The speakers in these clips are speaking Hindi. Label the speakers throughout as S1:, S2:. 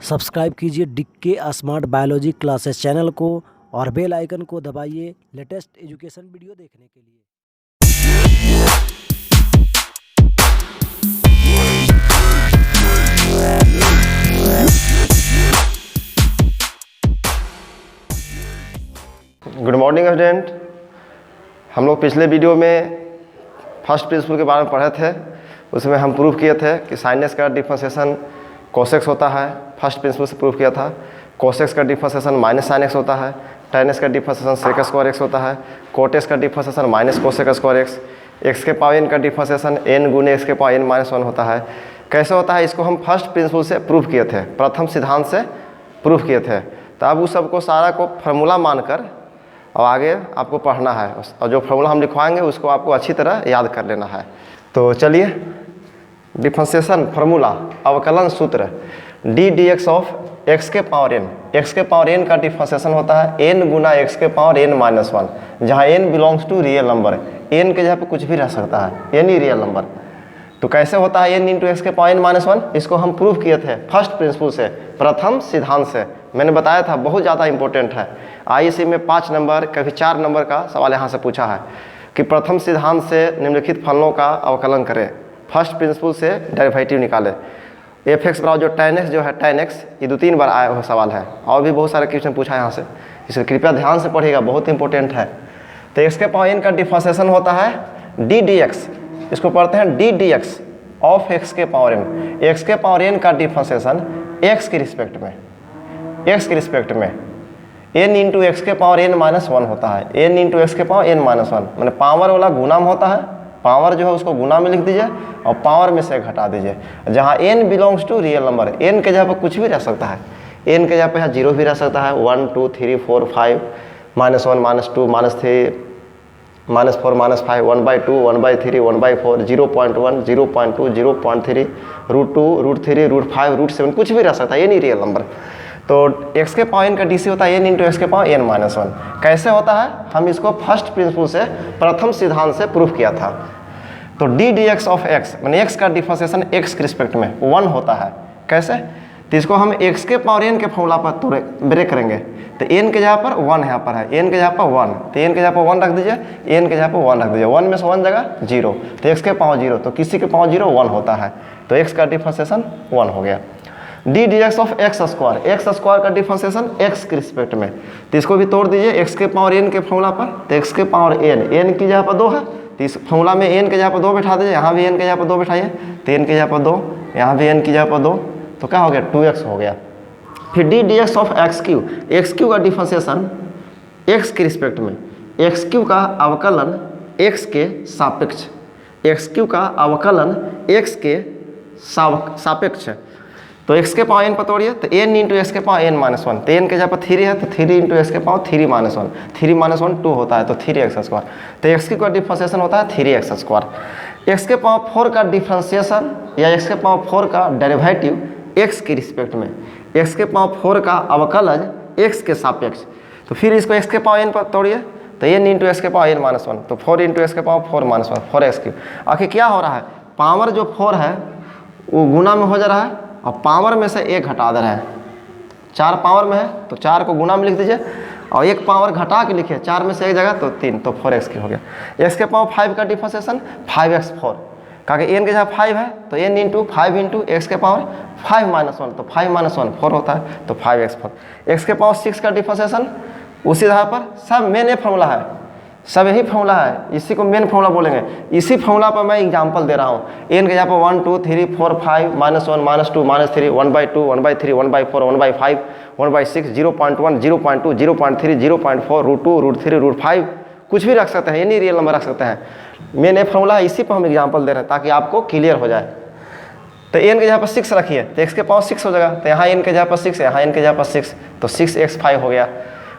S1: सब्सक्राइब कीजिए डिक्के स्मार्ट बायोलॉजी क्लासेस चैनल को और बेल आइकन को दबाइए लेटेस्ट एजुकेशन वीडियो देखने के लिए।
S2: Good morning student. हम लोग पिछले वीडियो में फर्स्ट प्रिंसिपल के बारे में पढ़े थे। उसमें हम प्रूव किए थे कि साइनस का डिफरेंशिएशन कोसेक्स होता है। फर्स्ट प्रिंसिपल से प्रूव किया था। कोसेक्स का डिफरेंशिएशन माइनस साइनस होता है। टेनस का डिफरेंशिएशन सेक स्क्वायर एक्स होता है। कोटेक्स का differentiation minus cosec square x. X के पावर एन का डिफरेंशिएशन एन गुने एक्स के पावर एन माइनस 1 होता है। कैसे होता है इसको हम फर्स्ट प्रिंसिपल से प्रूव किए थे, प्रथम सिद्धांत से प्रूव किए थे। तो अब उस सबको सारा को फार्मूला मानकर और आगे आपको पढ़ना है और जो फार्मूला हम लिखवाएंगे उसको आपको अच्छी तरह याद कर लेना है। तो चलिए, डिफरेंशिएशन फार्मूला अवकलन सूत्र d d x of x के पावर एन। एक्स के पावर एन का डिफरेंशिएशन होता है एन गुना एक्स के पावर एन माइनस 1, जहाँ n belongs to real number. N के जगह पर कुछ भी रह सकता है, एन ही रियल नंबर। तो कैसे होता है एन इंटू एक्स के पावर एन माइनस 1? इसको हम प्रूव किए थे फर्स्ट प्रिंसिपल से, प्रथम सिद्धांत से। मैंने बताया था बहुत ज़्यादा इंपॉर्टेंट है। आईएससी में 5 नंबर कभी 4 नंबर का सवाल यहाँ से पूछा है कि प्रथम सिद्धांत से निम्नलिखित फलनों का अवकलन करें, फर्स्ट प्रिंसिपल से डेरिवेटिव निकाले। एफ एक्स बराबर जो tan x जो है tan x, ये 2-3 बार आया हुआ सवाल है और भी बहुत सारे क्वेश्चन पूछा है यहाँ से, इसलिए कृपया ध्यान से पढ़िएगा, बहुत इंपॉर्टेंट है। तो एक्स के पावर एन का डिफरेंशिएशन होता है डी डी एक्स, इसको पढ़ते हैं d d x of x के पावर एन। एक्स के पावर एन का डिफरेंशिएशन एक्स के रिस्पेक्ट में, एक्स के रिस्पेक्ट में एन इंटू एक्स के पावर एन माइनस 1 होता है। एन इंटू एक्स के पावर एन माइनस 1 मैंने पावर वाला गुना में होता है, पावर जो है उसको गुना में लिख दीजिए और पावर में से घटा दीजिए। जहाँ n belongs to real number, n के जगह पर कुछ भी रह सकता है। एन के जगह पर यहाँ 0 भी रह सकता है, 1 2 3 4 5 -1 -2 -3 -4 -5 1/2 1/3 1/4 0.1 0.2 0.3 √2 √3 √5 √7 कुछ भी रह सकता है, ये नहीं रियल नंबर। तो x के पावर एन का डीसी होता है एन इंटू एक्स के पावर एन माइनस 1। कैसे होता है? हम इसको फर्स्ट प्रिंसिपल से, प्रथम सिद्धांत से प्रूफ किया था। तो d d x of x मैंने एक्स का डिफरेंशिएशन एक्स के रिस्पेक्ट में 1 होता है। कैसे? तो इसको हम x के पावर एन के फॉर्मूला पर ब्रेक करेंगे। तो एन के जगह पर 1 यहाँ पर है, एन के जगह पर 1, तो एन के जगह पर 1 रख दीजिए, एन के जगह पर 1 रख दीजिए। 1 में से 1 जगह 0, तो x के पावर 0, तो किसी के पावर 0 1 होता है। तो x का डिफरेंशिएशन 1 हो गया। D d x of x square का डिफरेंशिएशन एक्स के रिस्पेक्ट में, तो इसको भी तोड़ दीजिए एक्स के पावर एन के फॉर्मूला पर। तो एक्स के पावर एन की जगह पर 2 है, तो इस फॉर्मूला में एन के जगह पर 2 बैठा दीजिए, यहाँ भी एन के जगह पर 2 बैठाइए, तो एन के जगह पर 2, यहाँ भी एन की जगह पर 2, तो क्या हो गया 2x हो गया। फिर d d x of x Q का डिफरेंशिएशन एक्स के रिस्पेक्ट में, एक्स क्यू का अवकलन एक्स के सापेक्ष, एक्स क्यू का अवकलन एक्स के सापेक्ष। तो x के पावर n पर तोड़िए, तो n इंटू एक्स के पावर n माइनस 1, तो n के जगह पर 3 है, तो 3 इंटू एक्स के पावर 3 माइनस 1, 3 माइनस 1 2 होता है, तो 3x स्क्वायर। तो x की का डिफरेंशिएशन होता है 3x स्क्वायर। x के पावर 4 का डिफरेंशिएशन या x के पावर 4 का डेरिवेटिव x के रिस्पेक्ट में, x के पावर 4 का अवकलज x के सापेक्ष। तो फिर इसको x के पावर n पर तोड़िए, तो n इंटू एक्स के पावर n माइनस 1, तो 4 इंटू एक्स के पावर 4 माइनस 1, 4x क्यूब। आखिर क्या हो रहा है? पावर जो 4 है वो गुना में हो जा रहा है और पावर में से 1 घटा दे रहा है। 4 पावर में है तो 4 को गुना में लिख दीजिए और 1 पावर घटा के लिखिए, 4 में से 1 जगह तो 3, तो 4x की हो गया। x के पावर 5 का डिफरेंशिएशन 5x4, क्योंकि n के जगह 5 है, तो n इंटू 5 इंटू एक्स के पावर 5 माइनस 1, तो 5 माइनस 1 4 होता है, तो 5x4। x के पावर 6 का डिफरेंशिएशन उसी जगह पर, सब मेन ये फॉर्मूला है, सब यही फॉर्मूला है, इसी को मेन फॉर्मूला बोलेंगे। इसी फॉर्मूला पर मैं एग्जांपल दे रहा हूँ। n के जगह पर 1 2 3 4 5 -1 -2 -3 1/2 1/3 1/4 1/5 1/6 0.1 0.2 0.3 0.4 √2 √3 √5 कुछ भी रख सकते हैं, एनी रियल नंबर रख सकते हैं। मेन ये फॉर्मूला है, इसी पर हम एग्जाम्पल दे रहे हैं ताकि आपको क्लियर हो जाए। तो n के जगह पर 6 रखिए, तो x के पावर 6 हो जाएगा, तो यहाँ n के जगह पर 6 है, यहाँ n के जगह पर 6, तो 6x5 हो गया।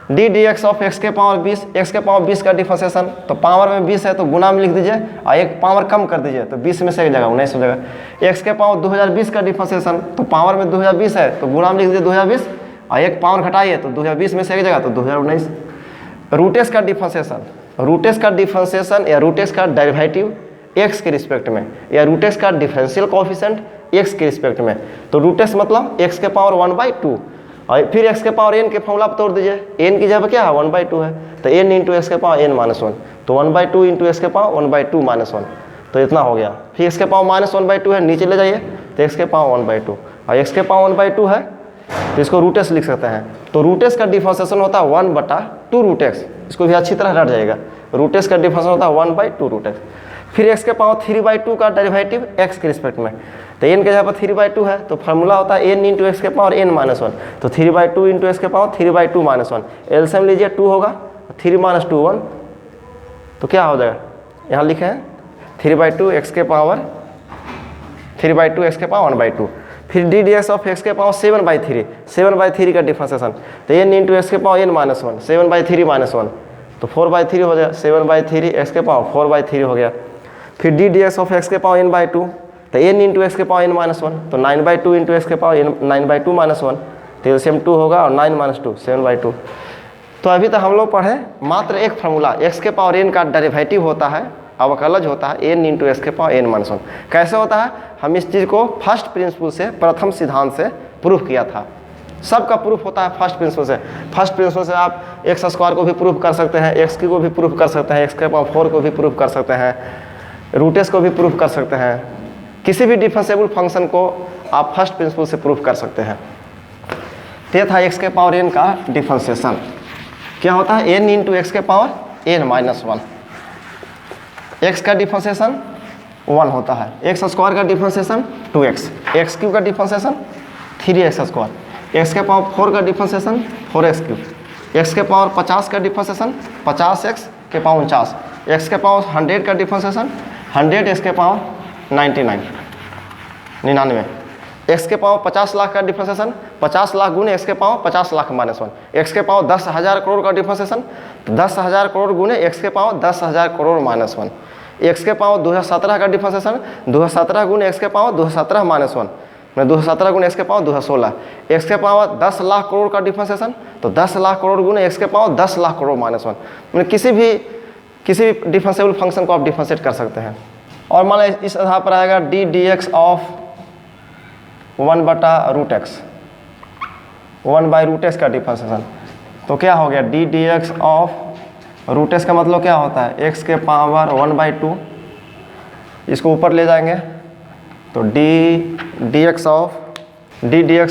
S2: D d x of x के पावर 20, एक्स के पावर 20 का डिफरेंशिएशन, तो पावर में 20 है तो गुना में लिख दीजिए और 1 पावर कम कर दीजिए, तो 20 में से 1 जगह 19 हो जाएगा। एक्स के पावर 2020 का डिफरेंशिएशन, तो पावर में 2020 है तो गुना में लिख दीजिए 2020 और 1 पावर घटाइए, तो 2020 में से 1 जगह तो 2019। रूटेक्स का डिफरेंशिएशन, रूटेक्स का डिफरेंशिएशन या रूटेक्स का डेरिवेटिव एक्स के रिस्पेक्ट में, या रूटेक्स का डिफरेंशियल कोएफिशिएंट एक्स के रिस्पेक्ट में। तो रूट एक्स मतलब एक्स के पावर 1/2 और फिर एक्स के पावर एन के फॉर्मूला पर तोड़ दीजिए। एन की जगह क्या है 1/2 है, तो एन इंटू एक्स के पावर n-1, तो 1/2 इंटू एक्स के पावर 1/2 -1, तो इतना हो गया। फिर एक्स के पावर -1/2 है, नीचे ले जाइए तो एक्स के पावर 1/2 और एक्स के पावर 1/2 है तो इसको रूट एक्स लिख सकते हैं। तो रूट एक्स का डिफरेंशिएशन होता है 1/2 रूट एक्स, इसको भी अच्छी तरह रट जाएगा। रूट एक्स का डिफरेंशिएशन होता है 1/2 रूट एक्स। फिर एक्स के पावर 3/2 का डेरिवेटिव एक्स के रिस्पेक्ट में, तो एन के जगह पर 3/2 है तो फार्मूला होता है एन इंटू एक्स के पावर n-1, तो 3/2 इंटू एक्स के पावर 3/2 -1, एलसीएम लीजिए 2 होगा, 3 - 2 1, तो क्या हो जाएगा यहाँ लिखे हैं 3/2 एक्स के पावर 1/2। फिर d d x of x के पावर 7/3 का डिफरेंशिएशन, तो एन इंटू एक्स के पावर n-1, 7/3 -1, तो 4/3 हो जाएगा, 7/3 एक्स के पावर 4/3 हो गया। फिर d d x of x के पावर n/2, तो n इंटू एक्स के पावर n-1, तो 9/2 इंटू एक्स के पावर 9/2 -1, तो एलसीएम 2 होगा और 9 - 2 7/2। तो अभी तक हम लोग पढ़े मात्र एक फार्मूला, एक्स के पावर n का डेरिवेटिव होता है, अवकलज होता है n इंटू एक्स के पावर n-1। कैसे होता है, हम इस चीज़ को फर्स्ट प्रिंसिपल से, प्रथम सिद्धांत से प्रूफ किया था। सबका प्रूफ होता है फर्स्ट प्रिंसिपल से। फर्स्ट प्रिंसिपल से आप एक्स स्क्वायर को भी प्रूफ कर सकते हैं, एक्स की को भी प्रूफ कर सकते हैं, एक्स के पावर 4 को भी प्रूफ कर सकते हैं, रूट एक्स को भी प्रूफ कर सकते हैं, किसी भी डिफरेंशिएबल फंक्शन को आप फर्स्ट प्रिंसिपल से प्रूफ कर सकते हैं। ये था एक्स के पावर n का डिफरेंशिएशन। क्या होता है n इंटू एक्स के पावर n-1। एक्स का डिफरेंशिएशन 1 होता है, एक्स स्क्वायर का डिफरेंशिएशन 2x, एक्स क्यूब का डिफरेंशिएशन 3x², एक्स के पावर 4 का डिफरेंशिएशन 4x³, एक्स के पावर 50 का डिफरेंशिएशन 50x के पावर 49, एक्स के पावर 100 का डिफरेंशिएशन 100 एक्स के पावर 99, एक्स के पावर 50 लाख का डिफरेंशिएशन 50 लाख गुने एक्स के पावर 50 लाख -1, एक्स के पावर 10,000 करोड़ का डिफरेंशिएशन 10,000 करोड़ गुने एक्स के पावर 10,000 करोड़ -1, एक्स के पावर 2017 का डिफरेंशिएशन 2017 गुने एक्स के पावर 2017 -1, 2017 गुने एक्स के पावर 2016, एक्स के पावर 10 लाख करोड़ का डिफरेंशिएशन, तो 10 लाख करोड़ गुने एक्स के पावर 10 लाख करोड़ -1, मतलब किसी भी डिफरेंशिएबल फंक्शन को आप डिफरेंशिएट कर सकते हैं। और मान लीजिए इस आधार पर आएगा D d x of 1/√x, 1/√x का डिफरेंशिएशन, तो क्या हो गया D d x of √x का मतलब क्या होता है x के पावर 1/2, इसको ऊपर ले जाएंगे तो डी डी एक्स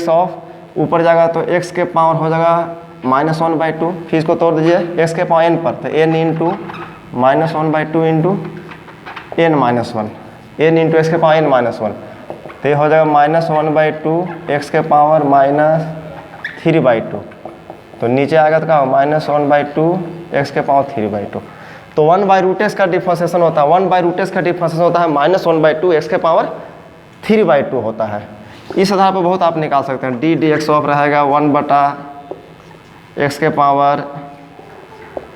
S2: ऑफ ऊपर जाएगा तो x के पावर हो जाएगा -1/2, फिर इसको तोड़ दीजिए x के पावर n पर, तो n into -1/2 into n-1, n into x के पावर n-1, तो ये हो जाएगा -1/2 एक्स के पावर -3/2, तो नीचे आएगा तो क्या हो -1/2 एक्स के पावर 3/2। तो 1/√x का डिफरेंशिएशन होता है, 1/√x का डिफरेंशिएशन होता है -1/2 एक्स के पावर 3/2 होता है। इस आधार पर बहुत आप निकाल सकते हैं। डी डी एक्स ऑफ रहेगा 1/x के पावर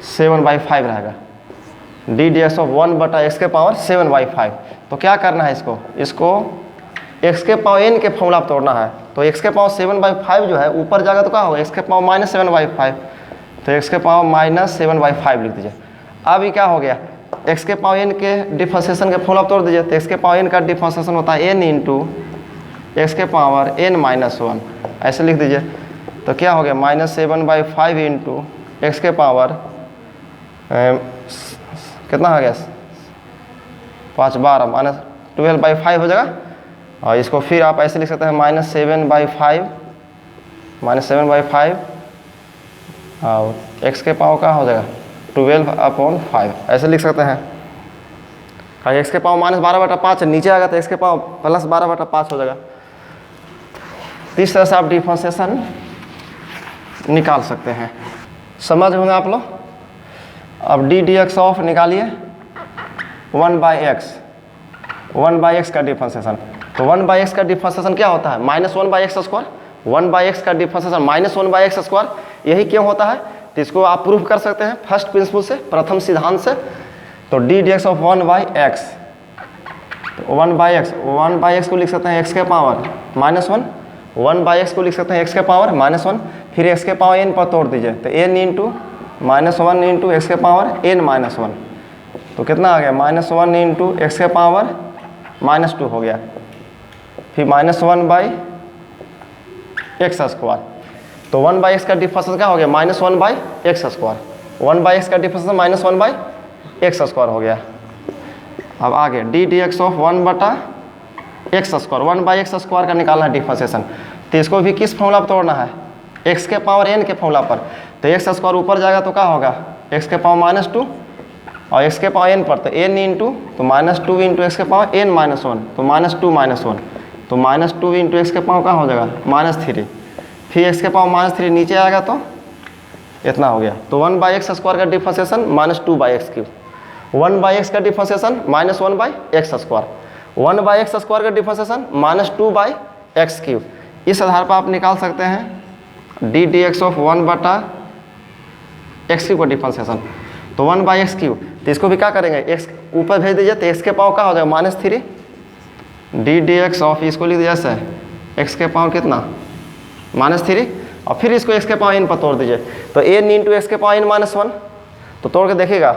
S2: 7/5 रहेगा, d d x of 1/x के पावर 7/5। तो क्या करना है, इसको x के पावर n के फॉर्मूला पर तोड़ना है, तो x के पावर 7/5 जो है ऊपर जाएगा तो क्या होगा x के पावर -7/5, तो x के पावर -7/5 लिख दीजिए। अब ये क्या हो गया x के पावर n के डिफरेंशिएशन के फॉर्मूला पर तोड़ दीजिए, तो x के पावर n का डिफरेंशिएशन होता है n इंटू एक्स के पावर n-1, ऐसे लिख दीजिए। तो क्या हो गया -7/5 इंटू एक्स के पावर कितना हो गया 5 12 -12/5 हो जाएगा, और इसको फिर आप ऐसे लिख सकते हैं -7/5 और x के पावर का हो जाएगा 12/5, ऐसे लिख सकते हैं। x के पावर -12/5 नीचे आएगा तो x के पावर +12/5 हो जाएगा। तो इस तरह से आप डिफरेंशिएशन निकाल सकते हैं, समझ होंगे आप लोग। अब डी डी एक्स ऑफ निकालिए 1/x का डिफरेंशिएशन, तो 1/x का डिफरेंशिएशन क्या होता है -1/x², 1/x का डिफरेंशिएशन -1/x², यही क्यों होता है तो इसको आप प्रूफ कर सकते हैं फर्स्ट प्रिंसिपल से, प्रथम सिद्धांत से। तो d d x of 1/x, तो 1/x को लिख सकते हैं x के पावर -1, 1/x को लिख सकते हैं x के पावर -1, फिर x के पावर n पर तोड़ दीजिए, तो n इंटू -1 इंटू एक्स के पावर n-1, तो कितना आ गया -1 इंटू एक्स के पावर -2 हो गया। फिर -1/x²। तो 1/x का डिफरेंशियल क्या हो गया, -1/x²। 1/x का डिफरेंशियल -1/x² हो गया। अब आगे D d x of 1/x², 1/x² का निकालना है डिफरेंशिएशन। तो इसको भी किस फॉर्मूला पर तोड़ना है, x के पावर n के फॉर्मूला पर। तो x² ऊपर जाएगा तो क्या होगा, x के पावर -2 और x के पावर n पर, तो n इंटू तो -2 इंटू x के पावर n -1, तो -2 -1, तो -2 इंटू x के पावर क्या हो जाएगा, -3। फिर x के पावर -3 नीचे आएगा तो इतना हो गया। तो 1/x² का डिफरेंशिएशन -2/x³, 1/x का डिफरेंशिएशन -1/x², 1/x² का डिफरेंशिएशन -2/x³। इस आधार पर आप निकाल सकते हैं d d x of 1/x³ का डिफरेंशिएशन। तो 1/x³, तो इसको भी क्या करेंगे, x ऊपर भेज दीजिए, तो x के पावर क्या हो जाएगा, -3। डी डी एक्स ऑफ, इसको लिख दीजिए ऐसे, x के पावर कितना, -3, और फिर इसको x के पावर n पर तोड़ दीजिए। तो n इंटू x के पावर n -1, तो तोड़ के देखिएगा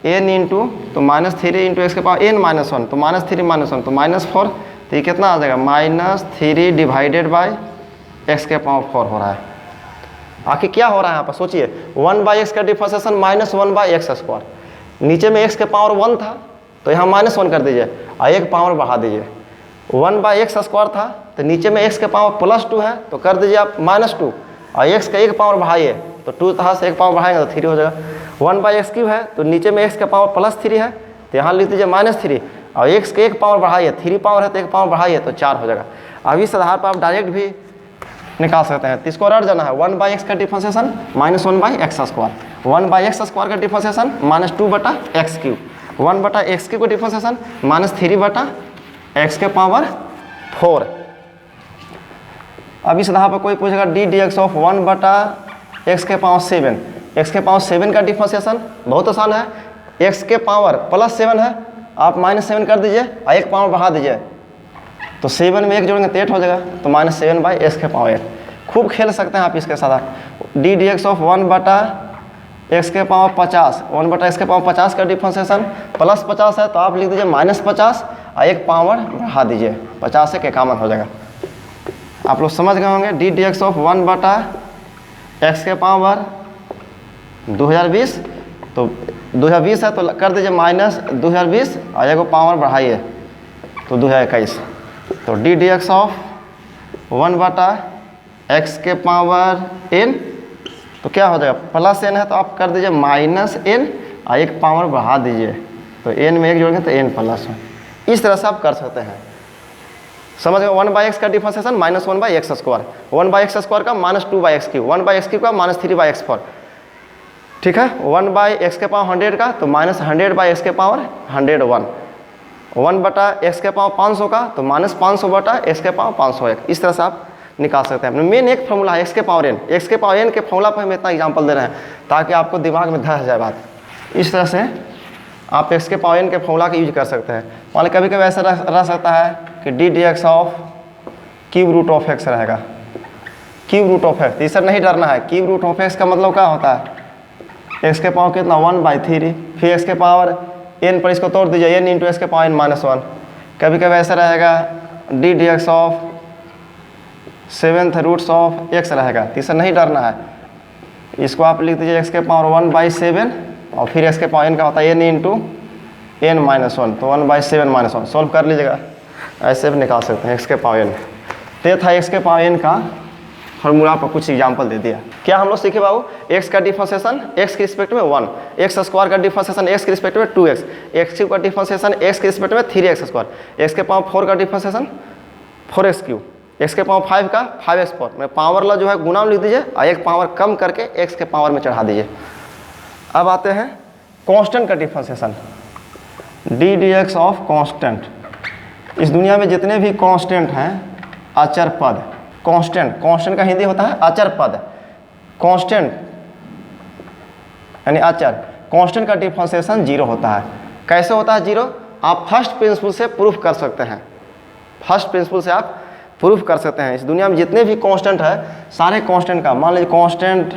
S2: n इंटू तो -3 इंटू x के पावर n -1, तो -3 -1 तो -4, तो ये कितना आ जाएगा, -3 डिवाइडेड बाय x के पावर 4 हो रहा है। आखिर क्या हो रहा है यहाँ पर सोचिए, 1/x का डिफरेंशिएशन -1/x²। नीचे में x के पावर 1 था तो यहाँ -1 कर दीजिए और एक पावर बढ़ा दीजिए। 1/x² था तो नीचे में x के पावर +2 है तो कर दीजिए आप -2 और x का एक पावर बढ़ाइए तो 2 था से एक पावर बढ़ाएंगे तो 3 हो जाएगा। 1/x³ है तो नीचे में x का पावर +3 है तो यहाँ लिख दीजिए -3 और x के एक पावर बढ़ाइए, 3 पावर है तो एक पावर बढ़ाइए तो 4 हो जाएगा। अब इस आधार पर आप डायरेक्ट भी निकाल सकते हैं। तो इसको रट जाना है, 1/x का डिफरेंशिएशन -1/x², 1/x² का डिफरेंशिएशन -2/x³, 1/x³ का डिफरेंशिएशन -3/x के पावर 4। अब इस आधार पर कोई पूछेगा D d x of 1/x के पावर 7, x के पावर 7 का डिफरेंशिएशन बहुत आसान है, x के पावर +7 है, आप -7 कर दीजिए और एक पावर बढ़ा दीजिए तो 7 में 1 जोड़ेंगे तो 8 हो जाएगा, तो -7/x के पावर 8। खूब खेल सकते हैं आप इसके साथ। D d x of 1/x के पावर 50, 1/x के पावर 50 का डिफरेंशिएशन +50 है तो आप लिख दीजिए -50 और एक पावर बढ़ा दीजिए, 50 से 51 हो जाएगा। आप लोग समझ गए होंगे। D d x of 1/x के पावर 2020, तो 2020 है तो कर दीजिए -2020 और एक पावर बढ़ाइए तो 2021, तो d d x of 1/x के पावर n, तो क्या हो जाएगा, +n है तो आप कर दीजिए -n और एक पावर बढ़ा दीजिए तो n में 1 जोड़ेंगे तो n +1। इस तरह से आप कर सकते हैं। समझ गए। 1/x का डिफरेंशिएशन -1/x², 1/x² का -2/x³, 1/x³ का -3/x4। ठीक है। 1/x के पावर 100 का तो -100/x के पावर 101, 1/x के पावर 500 का तो -500/x के पावर 501। इस तरह से आप निकाल सकते हैं। मेन एक फॉर्मूला है x के पावर n, x के पावर n के फॉर्मूला पर हम इतना एग्जांपल दे रहे हैं ताकि आपको दिमाग में धस जाए बात। इस तरह से आप x के पावर n के फॉर्मूला का यूज कर सकते हैं। मान कभी कभी ऐसा रह सकता है कि D d x of √x रहेगा, √x। इसे नहीं डरना है, √x का मतलब क्या होता है, x के पावर कितना 1/3, फिर x के पावर n पर इसको तोड़ दीजिए, n इंटू x के पावर n -1। कभी कभी ऐसा रहेगा d d x of 7/x रहेगा, तो इसे नहीं डरना है। इसको आप लिख दीजिए x के पावर 1/7 और फिर x के पावर n का होता है n इंटू n -1, तो 1/7 -1 सॉल्व कर लीजिएगा। ऐसे भी निकाल सकते हैं x के पावर n। तो ये था x के पावर n का फॉर्मूला पर कुछ एग्जांपल दे दिया। क्या हम लोग सीखे बाबू, x का डिफरेंशिएशन x के रिस्पेक्ट में 1, x² का डिफरेंशिएशन x के रिस्पेक्ट में 2x, x³ का डिफरेंशिएशन x के रिस्पेक्ट में 3x², x के पावर 4 का डिफरेंशिएशन 4x³, x के पावर 5 का 5x4। मैं पावर ला जो है गुना में लिख दीजिए और एक पावर कम करके x के पावर में चढ़ा दीजिए। अब आते हैं कांस्टेंट का differentiation, d d x of constant. इस दुनिया में जितने भी कांस्टेंट हैं, अचर पद, कांस्टेंट का हिंदी होता है अचर पद, कांस्टेंट यानी अचर। कांस्टेंट का डिफरेंशिएशन 0 होता है। कैसे होता है 0? आप फर्स्ट प्रिंसिपल से प्रूफ कर सकते हैं, फर्स्ट प्रिंसिपल से आप प्रूफ कर सकते हैं। इस दुनिया में जितने भी कांस्टेंट है, सारे कांस्टेंट का, मान लीजिए कांस्टेंट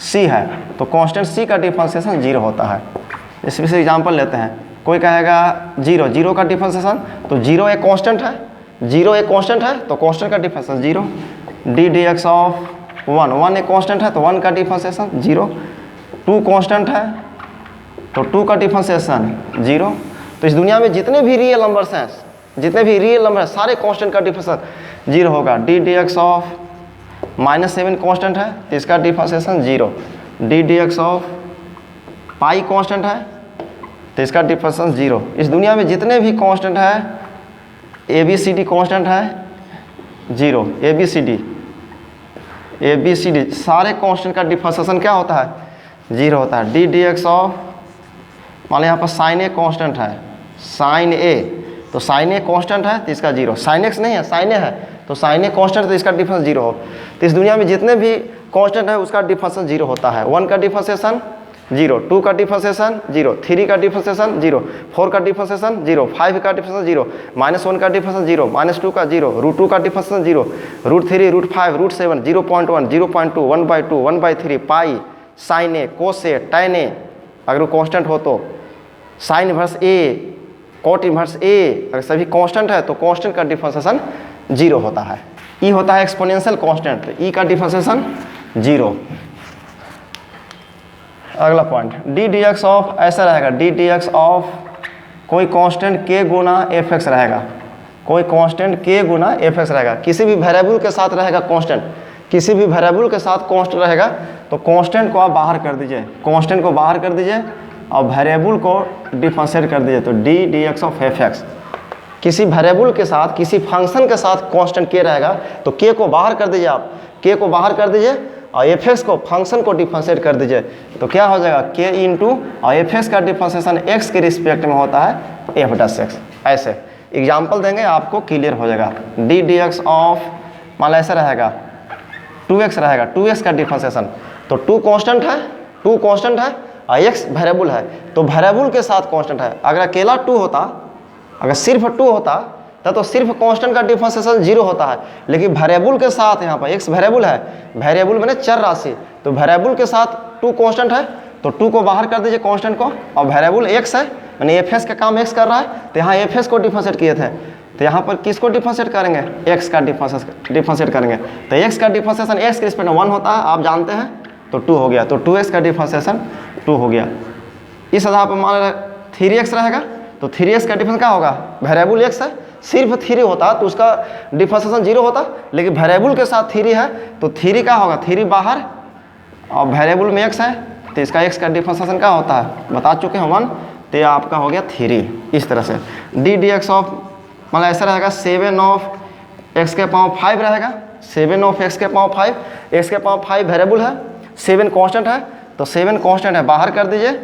S2: c है तो कांस्टेंट c का डिफरेंशिएशन 0 होता है। इसमें से एग्जांपल लेते हैं, कोई कहेगा 0 का डिफरेंशिएशन, तो 0 एक कांस्टेंट है, जीरो एक कांस्टेंट है तो कांस्टेंट का differentiation zero. D d x of one, one एक कांस्टेंट है तो वन का डिफरेंशिएशन जीरो। टू कांस्टेंट है तो टू का डिफरेंशिएशन जीरो। तो इस दुनिया में जितने भी रियल नंबर्स हैं, जितने भी रियल नंबर हैं, सारे कांस्टेंट का डिफरेंशिएशन जीरो होगा। D d x of -7 constant है तो इसका differentiation zero. D d x of pi constant है तो इसका डिफरेंशिएशन जीरो। इस दुनिया में जितने भी कांस्टेंट है, a b c d constant है zero. A b c d सारे कांस्टेंट का डिफरेंशिएशन क्या होता है? जीरो होता है। डी डी एक्स ऑफ मान लो यहाँ पर साइन ए कांस्टेंट है, साइन ए, तो साइन ए कांस्टेंट है तो इसका जीरो। साइन एक्स नहीं है, साइन ए है तो साइन ए कांस्टेंट तो इसका डिफरेंस जीरो हो। तो इस दुनिया में जितने भी कांस्टेंट है उसका डिफरेंशिएशन जीरो होता है। वन का डिफरेंशिएशन जीरो, टू का डिफरेंशिएशन जीरो, थ्री का डिफरेंशिएशन जीरो, फोर का डिफरेंशिएशन जीरो, फाइव का डिफरेंशिएशन जीरो, -1 का डिफरेंशिएशन जीरो, -2 का जीरो, √2 का differentiation zero, √3, √5, √7, 0.1, 0.2, 1/2, 1/3, pi, sign A, cos A, tan A, अगर वो कांस्टेंट हो तो साइन इनवर्स ए, कॉट इनवर्स ए, अगर सभी कांस्टेंट है तो कांस्टेंट का डिफरेंशिएशन जीरो होता है। ई होता है एक्सपोनेंशियल कांस्टेंट, तो ई का डिफरेंशिएशन जीरो। अगला point, D d x of ऐसा रहेगा, डी डी एक्स ऑफ कोई कांस्टेंट के गुना एफ एक्स रहेगा, कोई कांस्टेंट के गुना एफ एक्स रहेगा। किसी भी वेरिएबल के साथ रहेगा कांस्टेंट, किसी भी वेरिएबल के साथ कांस्टेंट रहेगा तो कांस्टेंट को आप बाहर कर दीजिए, कांस्टेंट को बाहर कर दीजिए और वेरिएबल को डिफरेंशिएट कर दीजिए। तो d d x of F x, किसी वेरिएबल के साथ, किसी फंक्शन के साथ कांस्टेंट के रहेगा तो के को बाहर कर दीजिए, आप के को बाहर कर दीजिए और एफ एक्स को, फंक्शन को डिफरेंशिएट कर दीजिए। तो क्या हो जाएगा? के इंटू और एफ एक्स का डिफरेंशिएशन एक्स के रिस्पेक्ट में होता है एफ डस एक्स। ऐसे एग्जाम्पल देंगे आपको क्लियर हो जाएगा। डी डी एक्स ऑफ मान लो ऐसा रहेगा 2x रहेगा, 2x का डिफरेंशिएशन, तो 2 कांस्टेंट है, 2 कांस्टेंट है और x वेरिएबल है तो वेरिएबल के साथ कांस्टेंट है। अगर अकेला 2 होता, अगर सिर्फ 2 होता तो सिर्फ कांस्टेंट का डिफरेंशिएशन जीरो होता है, लेकिन वेरिएबल के साथ यहाँ पर x वेरिएबल है, वेरिएबल मैंने चर राशि, तो वेरिएबल के साथ 2 कांस्टेंट है तो 2 को बाहर कर दीजिए कांस्टेंट को, और वेरिएबल x है, मैंने एफ एक्स का काम x कर रहा है तो यहाँ एफ एक्स को डिफरेंशिएट किए थे, तो यहाँ पर किसको डिफरेंशिएट करेंगे? x का डिफरेंशिएट करेंगे। तो x का डिफरेंशिएशन x के रिस्पेक्ट में 1 होता है, आप जानते हैं, तो 2 हो गया, तो 2x का डिफरेंशिएशन 2 हो गया। इस आधार पर मान लो 3x रहेगा तो 3x का डिफरेंस क्या होगा? वेरिएबल x है, सिर्फ 3 होता तो उसका डिफरेंशिएशन जीरो होता, लेकिन वेरिएबल के साथ 3 है तो 3 क्या होगा? 3 बाहर और वेरिएबल में x है तो इसका x का डिफरेंशिएशन क्या होता है? बता चुके हैं 1, तो ये आपका हो गया 3। इस तरह से डी डी एक्स ऑफ मतलब ऐसा रहेगा 7 ऑफ x के पावर 5 रहेगा, 7 ऑफ x के पावर 5, x के पावर 5 वेरिएबल है, 7 कांस्टेंट है तो 7 कांस्टेंट है बाहर कर दीजिए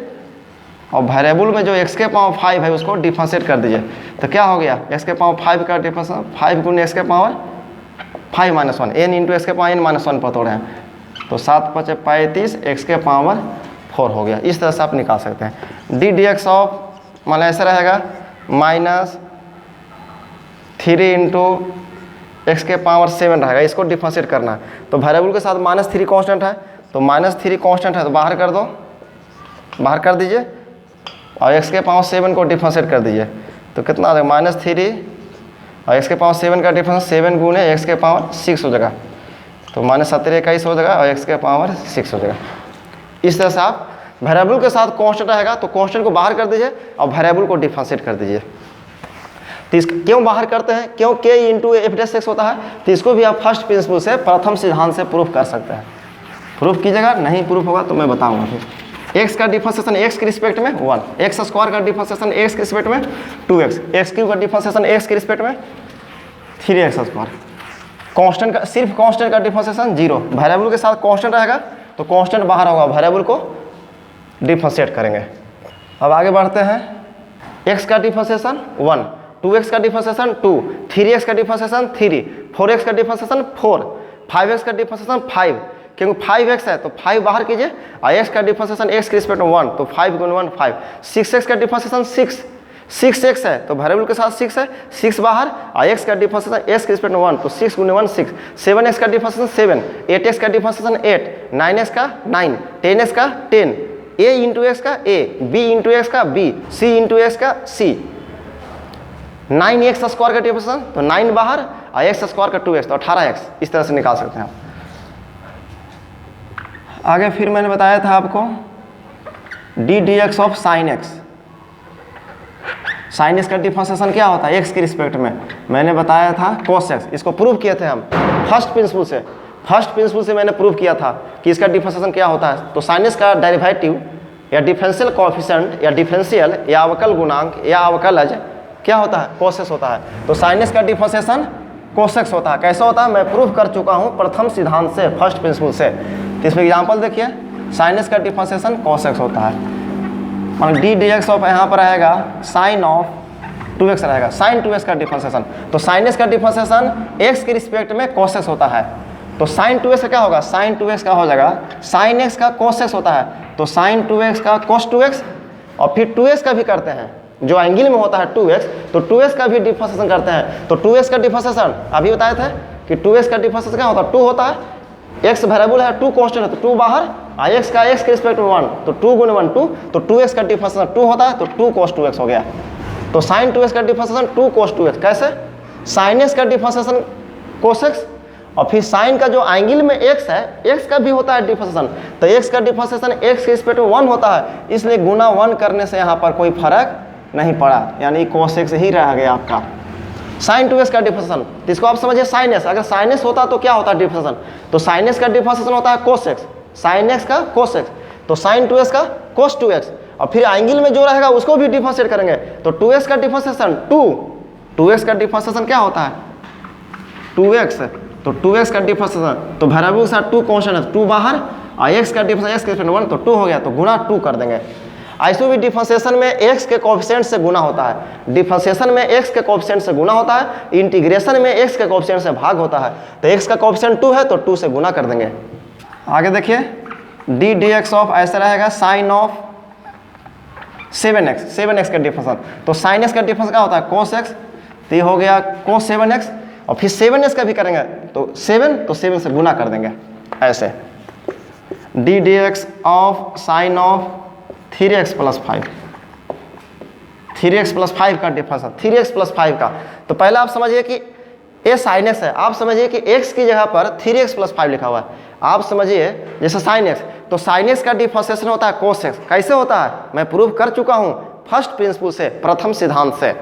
S2: और वेरिएबल में जो x के पावर 5 है उसको डिफरेंशिएट कर दीजिए। तो क्या हो गया? x के पावर 5 का डिफरेंशिएशन 5 गुने x के पावर 5 - 1, n इंटू x के पावर n - 1 पर तोड़े हैं तो 7 × 5 = 35, x के पावर 4 हो गया। इस तरह से आप निकाल सकते हैं। डी डी एक्स ऑफ मान ऐसा रहेगा -3 इंटू x के पावर 7 रहेगा, इसको डिफरेंशिएट करना है। तो वेरिएबल के साथ -3 कांस्टेंट है तो -3 कांस्टेंट है तो बाहर कर दो, बाहर कर दीजिए और x के पावर 7 को डिफरेंशिएट कर दीजिए। तो कितना आ जाएगा? -3 और x के पावर 7 का डिफरेंस 7 गुने x के पावर 6 हो जाएगा, तो -17 21 हो जाएगा और x के पावर 6 हो जाएगा। इस तरह से आप वेरिएबल के साथ कांस्टेंट रहेगा तो कांस्टेंट को बाहर कर दीजिए और वेरिएबल को डिफरेंशिएट कर दीजिए। तो इस क्यों बाहर करते हैं? क्यों k into F dash x होता है? तो इसको भी आप फर्स्ट प्रिंसिपल से, प्रथम सिद्धांत से प्रूफ कर सकते हैं। प्रूफ कीजिएगा, नहीं प्रूफ होगा तो मैं बताऊंगा। फिर x का डिफरेंशिएशन x के रिस्पेक्ट में 1, x स्क्वायर का डिफरेंशिएशन x के रिस्पेक्ट में 2x, x क्यूब का डिफरेंशिएशन x के रिस्पेक्ट में 3x स्क्वायर। कांस्टेंट का, सिर्फ कांस्टेंट का डिफरेंशिएशन 0, वेरिएबल के साथ कांस्टेंट रहेगा तो कांस्टेंट बाहर होगा, वेरिएबल को डिफरेंशिएट करेंगे। अब आगे बढ़ते हैं। x का डिफरेंशिएशन 1, 2x का डिफरेंशिएशन 2, 3x का डिफरेंशिएशन 3, 4x का डिफरेंशिएशन 4, 5x का डिफरेंशिएशन 5, क्योंकि 5x है तो 5 बाहर कीजिए और x का डिफरेंशिएशन x के रिस्पेक्ट में 1 तो 5 गुने 1 5, 6x का डिफरेंशिएशन 6, 6x है तो वेरिएबल के साथ 6 है, 6 बाहर और x का डिफरेंशिएशन x के रिस्पेक्ट में 1 तो 6 गुने 1 6, 7x का डिफरेंशिएशन 7, 8x का डिफरेंशिएशन 8, 9x का 9, 10x का 10, a इंटू x का a, b इंटू x का b, c इंटू x का c। 9x स्क्वायर का डिफरेंशिएशन, तो 9 बाहर और x स्क्वायर का 2x, तो 18x, इस तरह से निकाल सकते हैं आप। आगे फिर मैंने बताया था आपको D d x of sine x. Sine x का डिफरेंशिएशन क्या होता है x के रिस्पेक्ट में, मैंने बताया था cos x। इसको प्रूव किए थे हम फर्स्ट प्रिंसिपल से मैंने प्रूव किया था कि इसका डिफरेंशिएशन क्या होता है। तो साइन एक्स का डेरिवेटिव या डिफरेंशियल कोएफिशिएंट या डिफरेंशियल या अवकल गुणांक या अवकलज क्या होता है, cos x होता है। तो साइन एक्स का डिफरेंशिएशन cos x होता है। कैसे होता है, मैं प्रूव कर चुका हूँ प्रथम सिद्धांत से, फर्स्ट प्रिंसिपल से। तो इसमें एग्जाम्पल देखिए, साइन एक्स का डिफरेंशिएशन cos x होता है। मान डी डी एक्स ऑफ यहाँ पर रहेगा साइन ऑफ 2x रहेगा, साइन 2x का डिफरेंशिएशन। तो साइन एक्स का डिफरेंशिएशन x के रिस्पेक्ट में cos x होता है। तो साइन 2x का क्या होगा, साइन 2x का हो जाएगा साइन x का cos x होता है। तो साइन 2x का cos 2x, और फिर 2x का भी करते हैं, जो एंगल में होता है 2x, तो 2x का भी डिफरेंशिएशन करते हैं। तो 2x का डिफरेंशिएशन अभी बताए थे कि 2x का डिफरेंशिएशन क्या होता है, 2 होता है, x वेरिएबल है, 2 कांस्टेंट है, तो 2 बाहर, x का x के रिस्पेक्ट में 1, तो 2 गुणे 1 2, तो 2x का डिफरेंशिएशन 2 होता है, तो 2 cos 2x हो गया। तो साइन 2x का डिफरेंशिएशन 2 cos 2x। कैसे, साइन x का डिफरेंशिएशन cos x, और फिर साइन का जो एंगल में x है, x का भी होता है डिफरेंशिएशन, तो x का डिफरेंशिएशन x के रिस्पेक्ट में 1 होता है, इसलिए गुना 1 करने से यहाँ पर कोई फर्क नहीं पड़ा, यानी cos x ही रह गया आपका। साइन 2x का डिफरेंशिएशन, तो इसको आप समझिए साइन s, अगर साइन s होता तो क्या होता है डिफरेंशिएशन, तो साइन s का डिफरेंशिएशन होता है cos x, साइन x का cos x, तो साइन 2x का cos 2x, और फिर एंगल में जो रहेगा उसको भी डिफरेंशिएट करेंगे। तो 2x का डिफरेंशिएशन 2x का डिफरेंशिएशन क्या होता है 2x, तो 2x का डिफरेंशिएशन, तो वेरिएबल के साथ 2 कांस्टेंट है, 2 बाहर, और x का डिफरेंशिएशन x के रिस्पेक्ट में 1, तो 2 हो गया, तो गुना 2 कर देंगे। ऐसे भी डिफरेंशिएशन में x के कोएफिशिएंट से गुना होता है, डिफरेंशिएशन में x के कोएफिशिएंट से गुना होता है, इंटीग्रेशन में x के कोएफिशिएंट से भाग होता है। तो x का कोएफिशिएंट 2 है तो 2 से गुना कर देंगे। आगे देखिए डी डी एक्स ऑफ ऐसा रहेगा साइन ऑफ 7x का डिफरेंशिएशन। तो साइन x का डिफरेंस क्या होता है cos x, तो ये हो गया cos 7x, और फिर 7x का भी करेंगे तो 7 से गुना कर देंगे ऐसे। D d x of sine of 3x plus 5, 3x plus 5 का डिफरेंस, 3x प्लस 5 का। तो पहले आप समझिए कि ये साइन x है, आप समझिए कि x की जगह पर 3x प्लस 5 लिखा हुआ है। आप समझिए जैसे साइन x, तो साइन x का डिफरेंशिएशन होता है cos x। कैसे होता है, मैं प्रूव कर चुका हूँ फर्स्ट प्रिंसिपल से, प्रथम सिद्धांत से।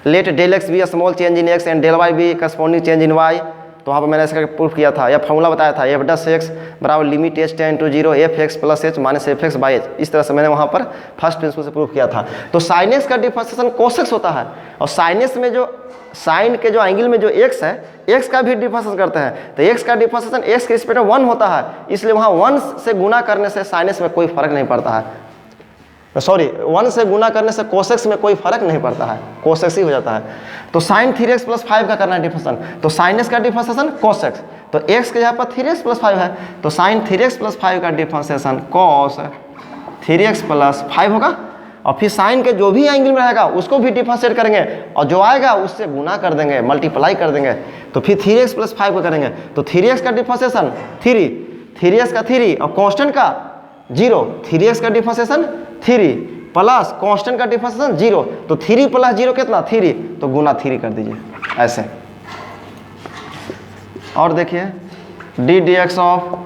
S2: Let del x be small change in x and del y be corresponding change in y। तो वहाँ पर मैंने इसका प्रूफ किया था, या फॉर्मूला बताया था, एफ डस एक्स बराबर limit h tend to 0 f x plus h minus f x by h. इस तरह से मैंने वहाँ पर फर्स्ट प्रिंसिपल से प्रूफ किया था। तो साइन एक्स का डिफरेंशिएशन cos x होता है, और साइन एक्स में जो साइन के जो एंगल में जो x है, x का भी डिफरेंशिएशन करते हैं। तो x का डिफरेंशिएशन x के रिस्पेक्ट में 1 होता है, इसलिए वहाँ 1 से गुना करने से साइन एक्स में कोई फर्क नहीं पड़ता है, सॉरी 1 से गुना करने से cos x में कोई फर्क नहीं पड़ता है, cos x ही हो जाता है। तो साइन 3x प्लस 5 का करना है डिफरेंशिएशन, तो साइन x का डिफरेंशिएशन cos x, तो x के यहाँ पर 3x प्लस 5 है, तो साइन 3x प्लस 5 का डिफरेंशिएशन cos 3x प्लस 5 होगा, और फिर साइन के जो भी एंगल में रहेगा उसको भी डिफरेंशिएट करेंगे, और जो आएगा उससे गुना कर देंगे, मल्टीप्लाई कर देंगे। तो फिर 3x प्लस 5 को करेंगे, तो 3x का डिफरेंशिएशन 3x का 3 और कांस्टेंट का 0, 3x का डिफरेंशिएशन 3 प्लस कांस्टेंट का डिफरेंशिएशन 0, तो 3 प्लस 0 कितना 3, तो गुना 3 कर दीजिए ऐसे। और देखिए D d x of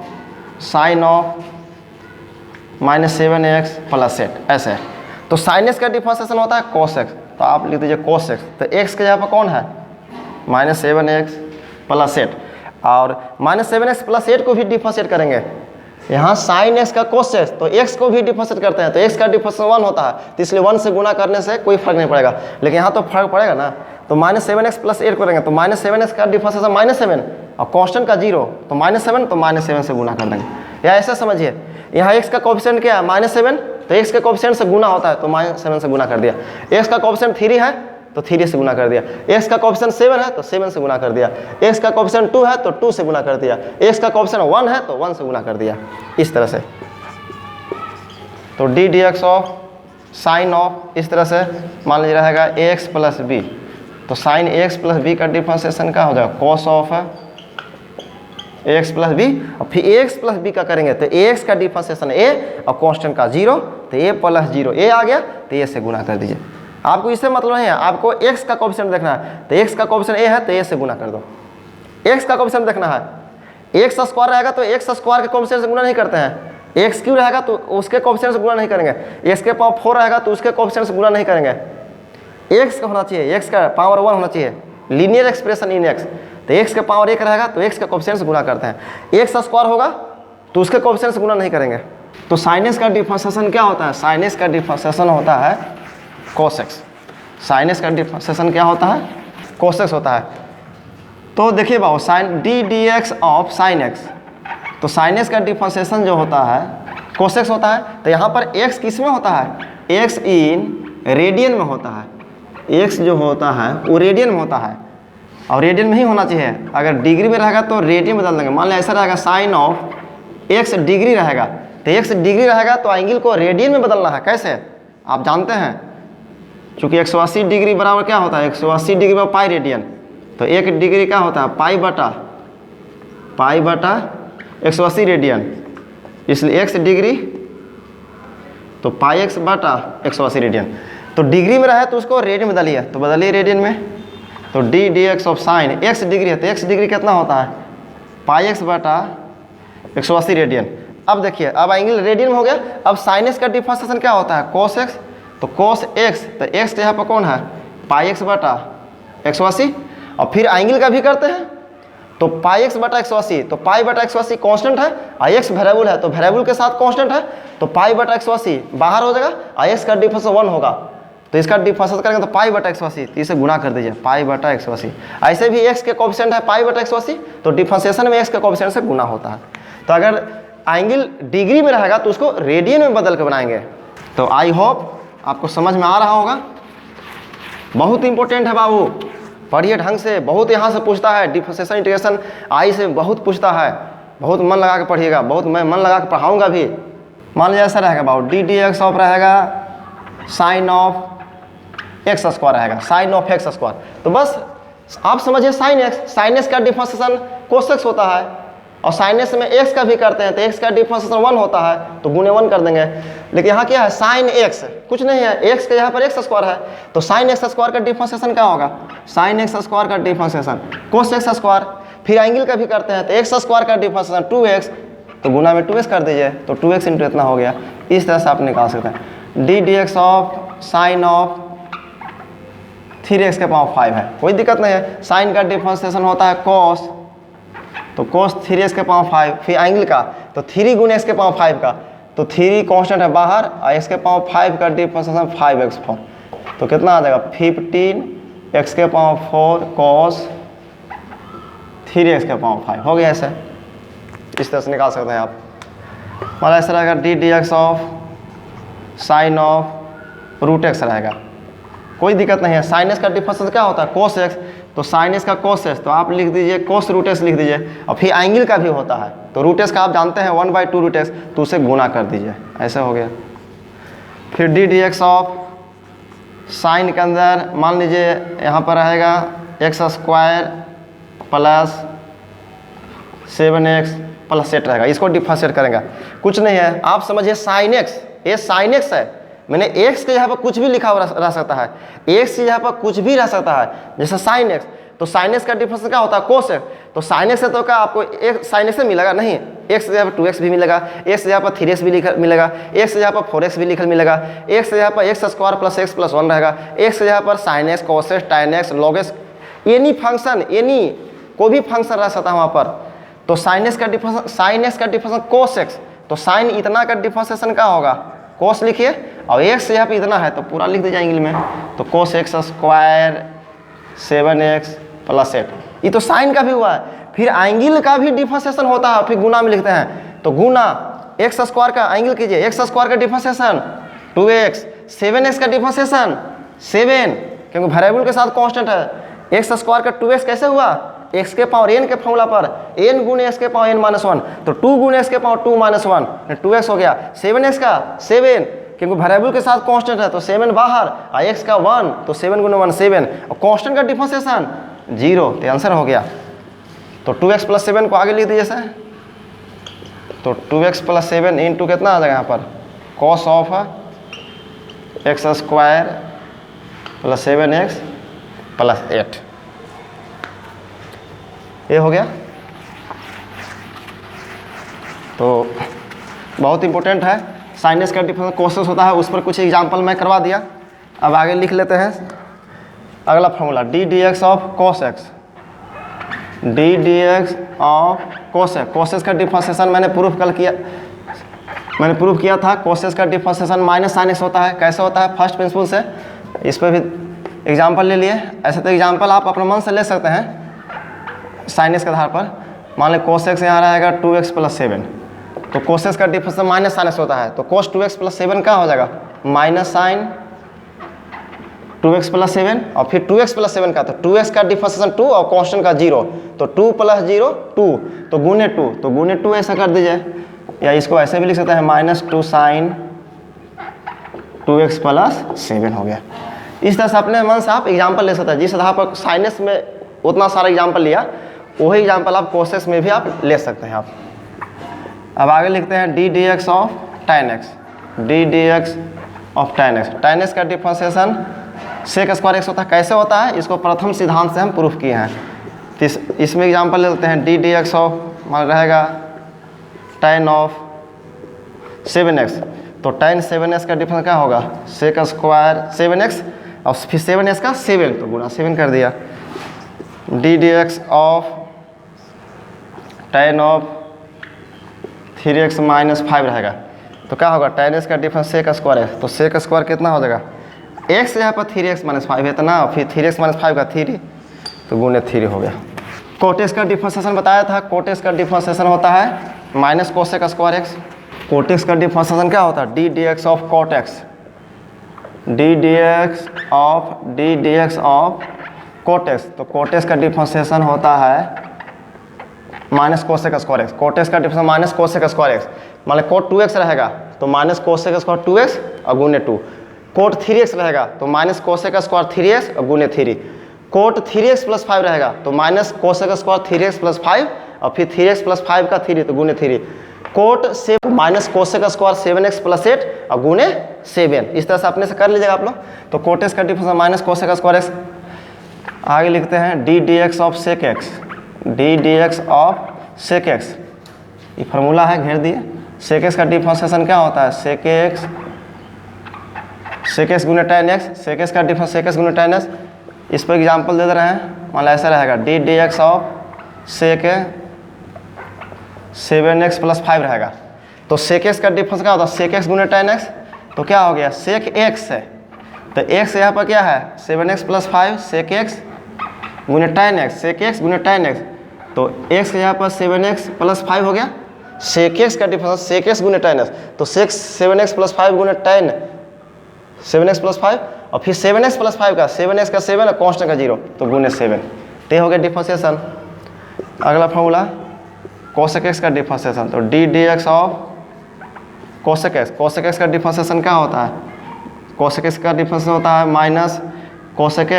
S2: sine of -7x plus 8 ऐसे। तो साइन एक्स का डिफरेंशिएशन होता है cos x, तो आप लिख दीजिए cos x, तो x के यहाँ पर कौन है -7x प्लस 8, और -7x प्लस 8 को भी डिफरेंशिएट करेंगे। यहाँ साइन x का cos x, तो x को भी डिफरेंशिएट करते हैं, तो x का डिफरेंशिएशन 1 होता है, तो इसलिए 1 से गुना करने से कोई फर्क नहीं पड़ेगा, लेकिन यहाँ तो फर्क पड़ेगा ना। तो -7x प्लस 8 करेंगे, तो -7x का डिफरेंशिएशन -7 और कांस्टेंट का 0, तो -7, तो -7 से गुना कर देंगे। या ऐसा समझिए, यहाँ x का कोएफिशिएंट क्या है -7, तो x के कोएफिशिएंट से गुना होता है, तो -7 से गुना कर दिया। x का कोएफिशिएंट 3 है तो 3 से गुना कर दिया, x का कोएफिशिएंट 7 है तो 7 से गुना कर दिया, x का कोएफिशिएंट 2 है तो 2 से गुना कर दिया, x का कोएफिशिएंट 1 है तो 1 से गुना कर दिया, इस तरह से। तो d d x of sine of इस तरह से मान लीजिए रहेगा ax प्लस बी, तो साइन ax प्लस बी का डिफरेंशिएशन क्या हो जाएगा cos of ax plus b, और फिर ax प्लस बी का करेंगे तो ax का डिफरेंशिएशन a और कांस्टेंट का 0, तो a प्लस 0 a आ गया, तो a से गुना कर दीजिए। आपको इससे मतलब नहीं है, आपको x का कोएफिशिएंट देखना है, तो x का कोएफिशिएंट a है तो a से गुना कर दो। x का कोएफिशिएंट देखना है, x स्क्वायर रहेगा तो x स्क्वायर के कोएफिशिएंट से गुना नहीं करते हैं, x क्यूब रहेगा तो उसके कोएफिशिएंट से गुना नहीं करेंगे, x के पावर 4 रहेगा तो उसके कोएफिशिएंट से गुना नहीं करेंगे। x का होना चाहिए, x का पावर 1 होना चाहिए, लीनियर एक्सप्रेशन इन x, तो x के पावर 1 रहेगा तो x के कोएफिशिएंट से गुना करते हैं। x स्क्वायर होगा तो उसके कोएफिशिएंट से गुना नहीं करेंगे। तो साइन x का डिफरेंशिएशन क्या होता है? साइन x का डिफरेंशिएशन होता है cos x। साइन x का डिफरेंशिएशन क्या होता है? cos x होता है। तो देखिए बाबू, sine d d x of sine x, तो साइन x का डिफरेंशिएशन जो होता है cos x होता है। तो यहाँ पर x किस में होता है? x इन रेडियन में होता है। x जो होता है वो रेडियन में होता है, और रेडियन में ही होना चाहिए। अगर डिग्री में रहेगा तो रेडियन बदल देंगे। मान लिया ऐसा रहेगा, साइन ऑफ x डिग्री रहेगा, तो x डिग्री रहेगा तो एंगल को रेडियन में बदलना है। कैसे? आप जानते हैं, चूँकि 180 डिग्री बराबर क्या होता है? 180 डिग्री बराबर पाई रेडियन, तो 1 डिग्री क्या होता है? पाई बटा 180 रेडियन, इसलिए x डिग्री तो पाई x बटा 180 रेडियन। तो डिग्री में रहे तो उसको रेडियन में बदलिए, तो बदलिए रेडियन में, तो d d x of sine x degree है तो x डिग्री कितना होता है? पाई x बटा 180 रेडियन। अब देखिए, अब एंगल रेडियन में हो गया। अब साइन x का डिफरेंशिएशन क्या होता है? cos x, तो cos x, तो x यहाँ पर कौन है? पाई x बटा 180। और फिर एंगल का भी करते हैं, तो पाई x बटा 180, तो पाई बटा 180 कांस्टेंट है, और x वेरिएबल है तो वेरिएबल के साथ कांस्टेंट है, तो पाई बटा 180 बाहर हो जाएगा, और x का डिफरेंशिएशन 1 होगा, तो इसका डिफरेंशिएशन करेंगे तो पाई बटा 180, तो इसे गुना कर दीजिए, पाई बटा 180। ऐसे भी x के कोएफिशिएंट है पाई बटा 180, तो डिफरेंशिएशन में x के कोएफिशिएंट से गुना होता है। तो अगर एंगल डिग्री में रहेगा तो उसको रेडियन में बदल के बनाएंगे। तो आई होप आपको समझ में आ रहा होगा। बहुत इंपॉर्टेंट है बाबू, पढ़िए ढंग से। बहुत यहाँ से पूछता है, डिफरेंशिएशन इंटीग्रेशन आई से बहुत पूछता है, बहुत मन लगा के पढ़िएगा, बहुत मैं मन लगा के पढ़ाऊँगा भी। मान लीजिए ऐसा रहेगा बाबू, डी डी एक्स ऑफ रहेगा साइन ऑफ एक्स स्क्वायर रहेगा, साइन ऑफ एक्स स्क्वायर। तो बस आप समझिए साइन एक्स का डिफरेंशिएशन cos x होता है, और साइन एक्स में x का भी करते हैं तो x का डिफरेंशिएशन 1 होता है, तो गुने 1 कर देंगे। लेकिन यहाँ क्या है? साइन x कुछ नहीं है, x के यहाँ पर x स्क्वायर है, तो साइन x स्क्वायर का डिफरेंशिएशन क्या होगा? साइन x स्क्वायर का डिफरेंशिएशन cos x स्क्वायर। फिर एंगल का भी करते हैं तो x स्क्वायर का डिफरेंशिएशन 2x, तो गुना में 2x कर दीजिए, तो 2x इंटू इतना हो गया। इस तरह से आप निकाल सकते हैं। D d x of sine of 3x के पावर 5 है, कोई दिक्कत नहीं है। साइन का डिफरेंशिएशन होता है cos, तो cos 3x के पावर 5, फिर एंगल का तो 3 गुने x के पावर 5 का, तो 3 कांस्टेंट है बाहर, और x के पावर 5 का डिफरेंशिएशन 5x4, तो कितना आ जाएगा? 15x के पावर 4 cos 3x के पावर 5 हो गया। ऐसे इस तरह से निकाल सकते हैं आप। मतलब ऐसा रहेगा d d x of sine of root x रहेगा, कोई दिक्कत नहीं है। साइन एक्स का डिफरेंशिएशन क्या होता है? cos x, तो साइन एक्स का cos x, तो आप लिख दीजिए cos रूट एक्स लिख दीजिए। और फिर एंगल का भी होता है, तो रूट एक्स का आप जानते हैं 1/2 रूट एक्स, तो उसे गुना कर दीजिए, ऐसे हो गया। फिर d d x of sign के अंदर मान लीजिए यहाँ पर रहेगा x square plus 7x plus 8 रहेगा, इसको डिफरेंशिएट करेंगे। कुछ नहीं है, आप समझिए साइन एक्स, ये साइन एक्स है, मैंने x के यहाँ पर कुछ भी लिखा हुआ रह सकता है, x के यहाँ पर कुछ भी रह सकता है, जैसे साइन x, तो साइन x का डिफरेंस क्या होता है? cos x, तो साइन x से तो क्या आपको एक साइन x से मिलेगा? नहीं, x के यहाँ पर 2x भी मिलेगा, x के यहाँ पर 3x भी मिलेगा, x के यहाँ पर 4x भी मिलेगा, x के यहाँ पर x square plus x plus 1 रहेगा, x के यहाँ पर sine x, cos x, tan x, log x, any function, any कोई भी फंक्शन रह सकता है वहाँ पर। तो साइन x का डिफरेंस cos x, तो साइन इतना का डिफरेंशिएशन क्या होगा? cos लिखिए, और x यहाँ पे इतना है तो पूरा लिख दीजिए एंगल में, तो cos x square 7x plus 8, ये तो साइन का भी हुआ है। फिर एंगल का भी डिफरेंशिएशन होता है, फिर गुना में लिखते हैं, तो गुना x स्क्वायर का एंगल कीजिए, x स्क्वायर का डिफरेंशिएशन 2x, 7x का डिफरेंशिएशन 7, क्योंकि वेरिएबल के साथ कांस्टेंट है। x स्क्वायर का 2x कैसे हुआ? x के पावर n के फॉर्मूला पर n गुने x के पावर n माइनस 1, तो 2 गुने x के पावर 2 माइनस 1, 2x हो गया। 7x का 7, क्योंकि वेरिएबल के साथ कांस्टेंट है तो 7 बाहर, और x का 1, तो 7 गुने 1 7, और कांस्टेंट का डिफरेंशिएशन 0, तो आंसर हो गया। तो 2x प्लस 7 को आगे लिख दीजिए सर, तो 2x प्लस 7 इंटू कितना आ जाएगा यहाँ पर? cos of x square plus 7x plus 8, ये हो गया। तो बहुत इंपॉर्टेंट है, साइनस का डिफरेंस कोसेस होता है, उस पर कुछ एग्जाम्पल मैं करवा दिया। अब आगे लिख लेते हैं अगला formula, d d x of cos x, d d x of cosec. Cosec का डिफरेंशिएशन मैंने प्रूफ किया था। कोसेस का डिफरेंशिएशन माइनस साइन एक्स होता है। कैसे होता है? फर्स्ट प्रिंसिपल से। इस पर भी एग्जाम्पल ले लिए। ऐसे तो एग्जाम्पल आप अपने मन से ले सकते हैं साइन एक्स के आधार पर। मान लें कोस एक्स यहाँ रहेगा 2x प्लस 7, तो कोसेस का डिफरेंशिएशन माइनस साइन एक्स होता है, तो कोस 2x प्लस 7 क्या हो जाएगा? माइनस साइन 2x प्लस 7, और फिर 2x प्लस 7 का, तो 2x का डिफरेंशिएशन 2 और कांस्टेंट का 0, तो 2 प्लस 0 2, तो गुने 2, तो गुने 2 ऐसा कर दीजिए, या इसको ऐसे भी लिख सकते हैं -2 साइन 2x प्लस 7 हो गया। इस तरह से अपने मन से आप एग्जाम्पल ले सकते हैं। जिस आधार पर साइनस में उतना सारा एग्जाम्पल लिया, वही एग्जाम्पल आप कोसेस में भी आप ले सकते हैं आप। अब आगे लिखते हैं d d x of tan x, D d x of tan x। tan x का डिफरेंशिएशन सेक स्क्वायर एक्स होता है। कैसे होता है? इसको प्रथम सिद्धांत से हम प्रूफ किए हैं। तो इसमें एग्जाम्पल ले लेते हैं, डी डी एक्स ऑफ मान रहेगा tan ऑफ 7x, तो tan 7x का डिफरेंस क्या होगा? सेक स्क्वायर 7x और फिर 7x का 7, तो गुणा 7 कर दिया। D d x of tan of 3x minus 5 रहेगा, तो क्या होगा? tan x का डिफरेंस सेक स्क्वायर है, तो सेक स्क्वायर कितना हो जाएगा? x यहाँ पर 3x माइनस 5 है इतना, फिर 3x माइनस 5 का 3, तो गुने 3 हो गया। कोटेक्स का डिफरेंशिएशन बताया था। कोटेक्स का डिफरेंशिएशन होता है minus cosec square x. Cot x का डिफरेंशिएशन क्या होता है? D d x of cot x, d d x of cot x. तो कोटेक्स का डिफरेंशिएशन होता है minus cosec square x. Cot x का differentiation minus cosec square x. मान लो कोट 2x रहेगा, तो माइनस कोसेक स्क्वायर 2x और गुने 2। कोट 3x रहेगा, तो माइनस कोसेक स्क्वायर 3x और गुने 3। कोट 3x प्लस 5 रहेगा, तो minus cosec square 3x plus 5 और फिर 3x प्लस 5 का 3, तो गुने 3। कोट से minus cosec square 7x plus 8 और गुने 7। इस तरह से अपने से कर लीजिएगा आप लोग। तो कोटेक्स का difference minus cosec square x. आगे लिखते हैं d d x of sec x, d d x of sec x. ये फार्मूला है, घेर दिए। सेक एक्स का डिफरेंशिएशन क्या होता है? सेक एक्स गुने tan x, सेक एक्स का डिफरेंस सेक एक्स गुने tan x। इस पर एग्जाम्पल दे रहे हैं, मान लो ऐसा रहेगा d d x of sec 7x plus 5 रहेगा, तो सेक एक्स का डिफरेंस क्या होता है? सेक एक्स गुने tan x, तो क्या हो गया? सेक एक्स है, तो x यहाँ पर क्या है? 7x प्लस 5 सेक एक्स गुने tan x, सेक एक्स गुने tan x, तो x यहाँ पर 7x प्लस 5 हो गया। सेक एक्स का डिफरेंस सेक एक्स गुने tan x, तो सेक 7x प्लस 5 गुने tan 7x प्लस 5 और फिर 7x प्लस 5 का 7x का 7 और कांस्टेंट का 0, तो गुने 7। तो हो गया डिफरेंशिएशन। अगला फॉर्मूला कोसेक एक्स का डिफरेंशिएशन, तो d d x of cosec x. Cosec x का डिफरेंशिएशन क्या होता है? कोसेक एक्स का डिफरेंशिएशन होता है minus cosec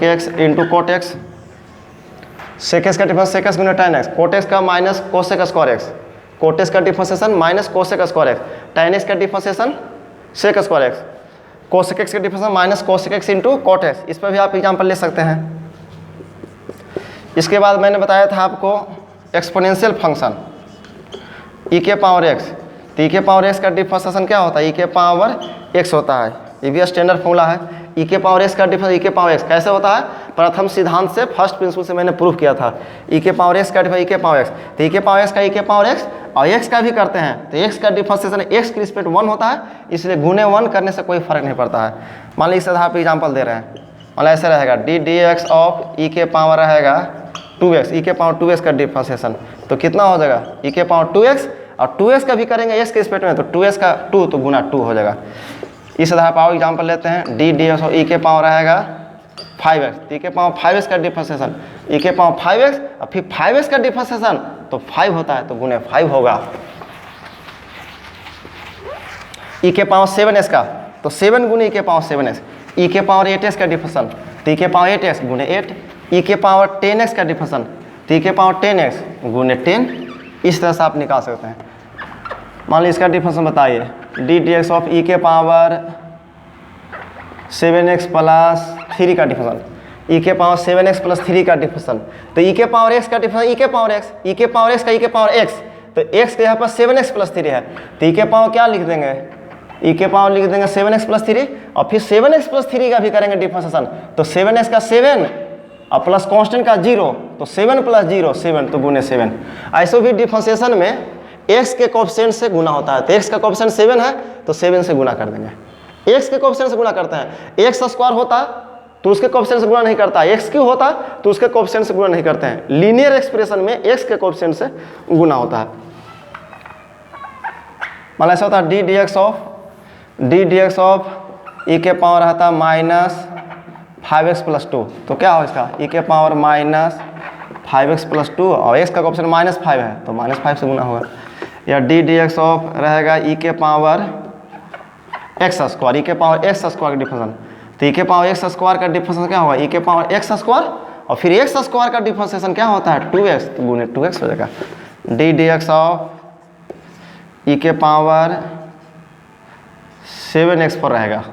S2: x into cot x. Sec x का डिफरेंस सेक एक्स गुने tan x, कोट एक्स का minus cosec square x. Cot x का differentiation minus cosec square x, tan x का differentiation sec square x, cosec x का differentiation minus cosec x into cot x. इस पर भी आप एग्जाम्पल ले सकते हैं। इसके बाद मैंने बताया था आपको एक्सपोनेंशियल फंक्शन e के पावर x। तो e के पावर x का डिफरेंशिएशन क्या होता है? e के पावर x होता है। ये भी स्टैंडर्ड फॉर्मूला है। e के पावर x का डिफरेंस e के पावर x कैसे होता है? प्रथम सिद्धांत से, फर्स्ट प्रिंसिपल से मैंने प्रूफ किया था। e के पावर x का डिफरेंस e के पावर x, तो e के पावर x का e के पावर x और x का भी करते हैं, तो x का डिफरेंशिएशन x के रिस्पेक्ट 1 होता है, इसलिए गुने 1 करने से कोई फर्क नहीं पड़ता है। मान लीजिए इस आधार पर एग्जाम्पल दे रहे हैं, मान लो ऐसे रहेगा d d x of e के पावर रहेगा 2x, e के पावर 2x का डिफरेंशिएशन, तो कितना हो जाएगा? e के पावर 2x और 2x का भी करेंगे x के रिस्पेक्ट में, तो 2x का 2 तो गुना 2 हो जाएगा। इस आधार पर एग्जाम्पल लेते हैं डी डी एक्स और e के पावर रहेगा 5x, e के पावर 5x का डिफरेंशिएशन, e के पावर 5x और फिर 5x का डिफरेंशिएशन तो 5 होता है, तो गुने 5 होगा। e के पावर 7x का, तो 7 गुने e के पावर 7x, e के पावर 8x का डिफरेंशिएशन, तो e के पावर 8x गुने 8, e के पावर 10x का डिफरेंशिएशन, तो e के पावर 10x गुने 10। इस तरह से आप निकाल सकते हैं। मान लीजिए इसका डिफरेंशिएशन बताइए, D d x of e के पावर 7x प्लस 3 का डिफरेंशियल, e के पावर 7x प्लस 3 का डिफरेंशियल, तो e के पावर x का डिफरेंशियल e के पावर x, e के पावर x का e के पावर x, तो x के यहाँ पर 7x प्लस 3 है, तो e के पावर क्या लिख देंगे, e के पावर लिख देंगे 7x प्लस 3 और फिर 7x प्लस 3 का भी करेंगे डिफरेंशिएशन, तो 7x का 7 और प्लस कांस्टेंट का 0, तो 7 प्लस 0 7, तो गुने 7। ऐसे भी डिफरेंशिएशन में x के कोएफिशिएंट से गुना होता है, तो x का कोएफिशिएंट 7 है तो 7 से गुना कर देंगे, x के कोएफिशिएंट से गुना करते हैं, x स्क्वायर होता तो उसके कोएफिशिएंट से गुना नहीं करता, x क्यूब होता तो उसके कोएफिशिएंट से गुना नहीं करते हैं, लीनियर एक्सप्रेशन में x के कोएफिशिएंट से गुना होता है। मतलब ऐसा होता है d dx ऑफ e के पावर रहता है -5x प्लस 2, तो क्या हो इसका e के पावर -5x प्लस 2 और x का कोएफिशिएंट -5 है तो -5 से गुना होगा, या d dx ऑफ रहेगा e के पावर x स्क्वायर, e के पावर x स्क्वायर का डिफरेंशियल, तो e के पावर x स्क्वायर का डिफरेंशियल क्या होगा, e के पावर x स्क्वायर और फिर x स्क्वायर का डिफरेंशिएशन क्या होता है 2x, तो गुने 2x हो जाएगा, d dx ऑफ e के पावर 7x पर रहेगा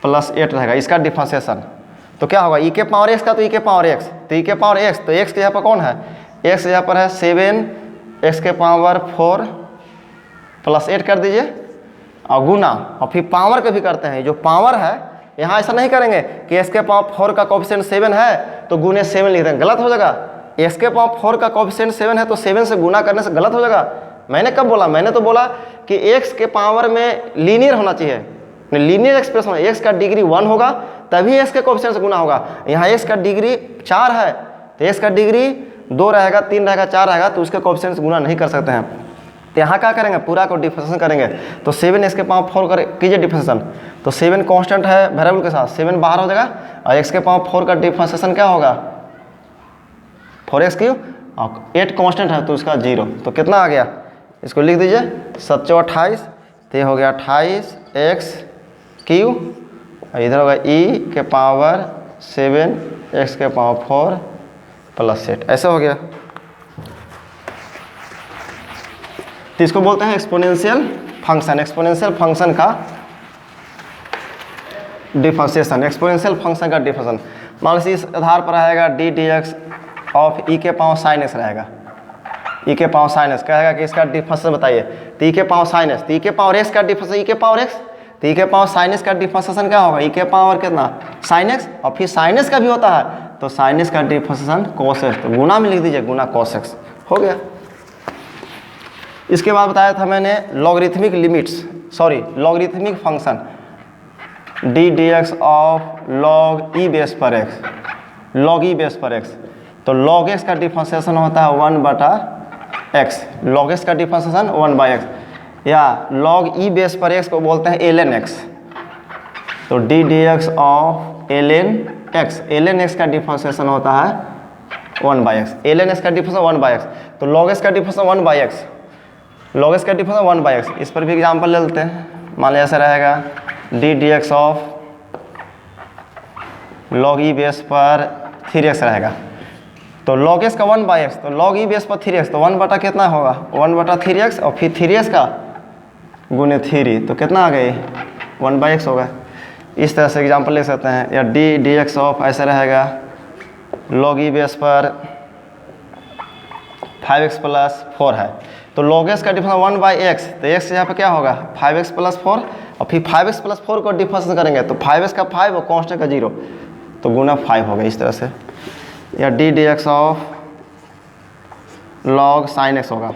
S2: प्लस 8 रहेगा इसका डिफरेंशिएशन, तो क्या होगा e के पावर x का, तो e के पावर x, तो e के पावर x, तो x के यहाँ पर कौन है, x यहाँ पर है 7 x के पावर 4 प्लस 8 कर दीजिए और गुना, और फिर पावर के भी करते हैं, जो पावर है यहाँ ऐसा नहीं करेंगे कि x के पावर 4 का कोएफिशिएंट 7 है तो गुने 7 लिख देंगे, गलत हो जाएगा, x के पावर 4 का कोएफिशिएंट 7 है तो 7 से गुना करने से गलत हो जाएगा। मैंने कब बोला, मैंने तो बोला कि x के पावर में लीनियर होना चाहिए, लीनियर एक्सप्रेशन x का डिग्री 1 होगा तभी x के कोएफिशिएंट से गुना होगा, यहाँ x का डिग्री 4 है तो x का डिग्री 2 रहेगा 3 रहेगा 4 रहेगा तो उसके कोएफिशिएंट से गुना नहीं कर सकते हैं, तो यहाँ क्या करेंगे पूरा को डिफरेंशिएशन करेंगे, तो 7x के पावर 4 कर कीजिए डिफरेंशिएशन, तो 7 कांस्टेंट है वेरिएबल के साथ 7 बाहर हो जाएगा और x के पावर 4 का डिफरेंशिएशन क्या होगा 4x क्यूब और 8 कांस्टेंट है तो उसका 0, तो कितना आ गया, इसको लिख दीजिए 7 × 28, तो ये हो गया 28x क्यूब और इधर होगा e के पावर 7 x के पावर 4 प्लस 8, ऐसा हो गया। तो इसको बोलते हैं एक्सपोनेंशियल फंक्शन, एक्सपोनेंशियल फंक्शन का डिफरेंशिएशन, एक्सपोनेंशियल फंक्शन का डिफरेंशिएशन। मान लीजिए इस आधार पर रहेगा d dx ऑफ e के पावर sin x रहेगा, e के पावर sin x कहेगा कि इसका डिफरेंशिएशन बताइए, तो e के पावर sin x, तो e के पावर x का डिफरेंशिएशन e के पावर x, तो e के पावर sin x का डिफरेंशिएशन क्या होगा, e के पावर कितना sin x और फिर sin x का भी होता है तो sin x का डिफरेंशिएशन cos x, तो गुना में लिख दीजिए गुना cos x हो गया। इसके बाद बताया था मैंने logarithmic limits, sorry logarithmic function d dx of log e base पर x, log e बेस पर x, तो log x का डिफरेंशिएशन होता है 1/x, log x का डिफरेंशिएशन 1/x, या log e बेस पर x को बोलते हैं ln x, तो d dx of ln x का डिफरेंशिएशन होता है 1/x, ln x का डिफरेंशिएशन 1/x, तो log x का डिफरेंशिएशन 1/x, log x का डिफरेंशिएशन 1/x। इस पर भी एग्जांपल ले लेते हैं, मान लिया ऐसा रहेगा d dx of log e base पर 3x रहेगा, तो log x का 1/x, तो log e बेस पर 3x, तो 1 बटा कितना होगा 1/3x और फिर 3x का गुने 3, तो कितना आ गई 1/x होगा। इस तरह से एग्जांपल ले सकते हैं, या d dx ऑफ ऐसा रहेगा log e बेस पर 5x प्लस 4 है, तो log x का डिफरेंशिएशन 1/x, तो x यहाँ पे क्या होगा 5x प्लस 4 और फिर 5x प्लस 4 को डिफरेंशिएशन करेंगे तो 5x का 5 और कांस्टेंट का 0, तो गुना 5 होगा इस तरह से, या d dx of log sin x होगा,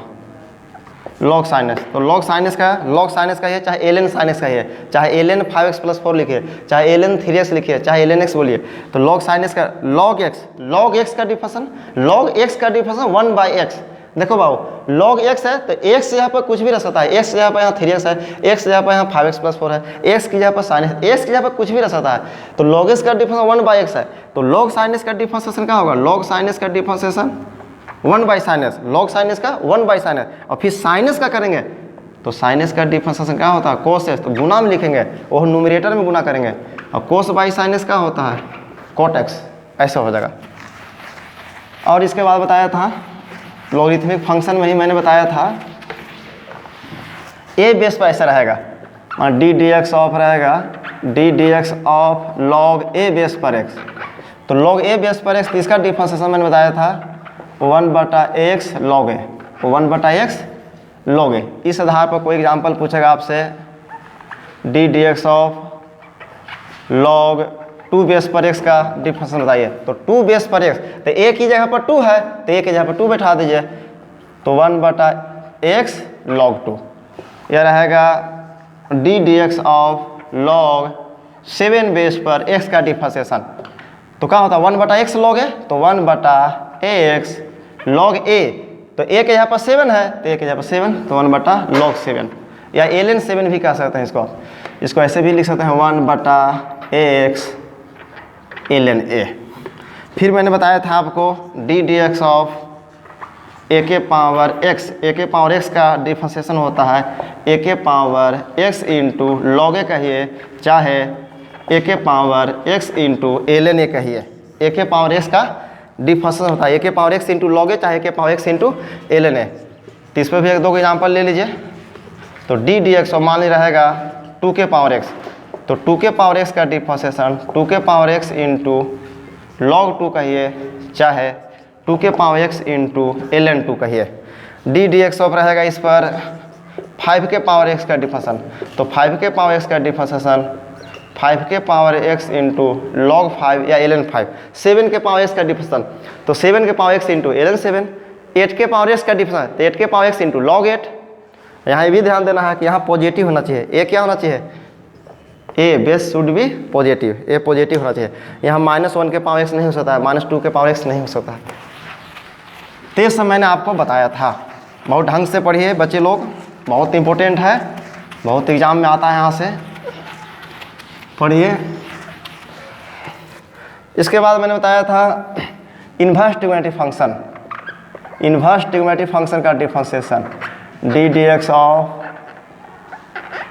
S2: log sin x, तो log sin x का है चाहे ln sin x का है, चाहे ln 5x प्लस 4 लिखिए, चाहे ln 3x लिखिए, चाहे ln x बोलिए, तो log sin x का log x का डिफरेंशिएशन 1/x। देखो बाबू log x है तो x यहाँ पर कुछ भी रह सकता है, x यहाँ पर यहाँ 3x है, x यहाँ पर यहाँ 5x प्लस 4 है, x की यहाँ पर sin x, x की यहाँ पर कुछ भी रह सकता है, तो log x का डिफरेंशिएशन 1/x है, तो log sin x का डिफरेंशिएशन क्या होगा, log sin x का differentiation 1/sin x, log sin x का 1/sin x, और फिर sin x का करेंगे तो sin x का डिफरेंशिएशन क्या होता है cos x, तो गुना में लिखेंगे वो न्यूमरेटर में गुना करेंगे, और cos/sin x का होता है cot x, ऐसा हो जाएगा। और इसके बाद बताया था लॉगरिथमिक फंक्शन में ही मैंने बताया था a बेस पर ऐसा रहेगा, d dx ऑफ रहेगा d d x of log A base पर एक्स। तो लॉग ए बेस पर एक्स, इसका डिफरेंशिएशन मैंने बताया था 1/x लॉग ए, 1/x लॉग ए। इस आधार पर कोई एग्जाम्पल पूछेगा आपसे D d x of log 2 base पर x का डिफरेंशिएशन बताइए। तो 2 बेस पर x, तो a की जगह पर 2 है तो a की जगह पर 2 बैठा दीजिए, तो 1/x log 2। यह रहेगा d d x of log 7 base पर x का डिफरेंशिएशन। तो क्या होता है 1/x log a, तो 1/x log a, तो a के जगह पर 7 है तो a के जगह पर 7, तो 1/log 7 या ln 7 भी कह सकते हैं इसको ऐसे भी लिख सकते हैं 1/x ln a। फिर मैंने बताया था आपको D d x of a के पावर x का डिफरेंशिएशन होता है a के पावर x इंटू लॉग ए कहिए, चाहे a के power x into ln a कहिए। a के पावर x का डिफरेंशिएशन होता है a के पावर x इंटू लॉग ए, चाहे a के power x into ln a। तो इस पर भी 1-2 एग्जाम्पल ले लीजिए। तो डी डी एक्स मान ली रहेगा 2 के पावर x, तो 2 के पावर x का डिफरेंशिएशन 2 के पावर x इंटू लॉग 2 कहिए, चाहे 2 के पावर x इंटू ln 2 कहिए। डी डी एक्स ऑफ रहेगा इस पर 5 के पावर x का डिफरेंशिएशन, तो 5 के पावर x का डिफरेंशिएशन 5 के पावर x इंटू लॉग 5 या ln 5। 7 के पावर x का डिफरेंशिएशन, तो 7 के पावर x इंटू ln 7। 8 के पावर x का डिफरेंशिएशन, तो 8 के पावर x इंटू लॉग 8। यहाँ ये भी ध्यान देना है कि यहाँ पॉजिटिव होना चाहिए, a क्या होना चाहिए, a बेस शुड भी पॉजिटिव, a पॉजिटिव होना चाहिए। यहाँ -1 के पावर x नहीं हो सकता है, -2 के पावर x नहीं हो सकता है। तो ये सब मैंने आपको बताया था। बहुत ढंग से पढ़िए बच्चे लोग, बहुत इंपॉर्टेंट है, बहुत एग्जाम में आता है, यहाँ से पढ़िए। इसके बाद मैंने बताया था inverse trigonometric function, inverse trigonometric function का differentiation d d x of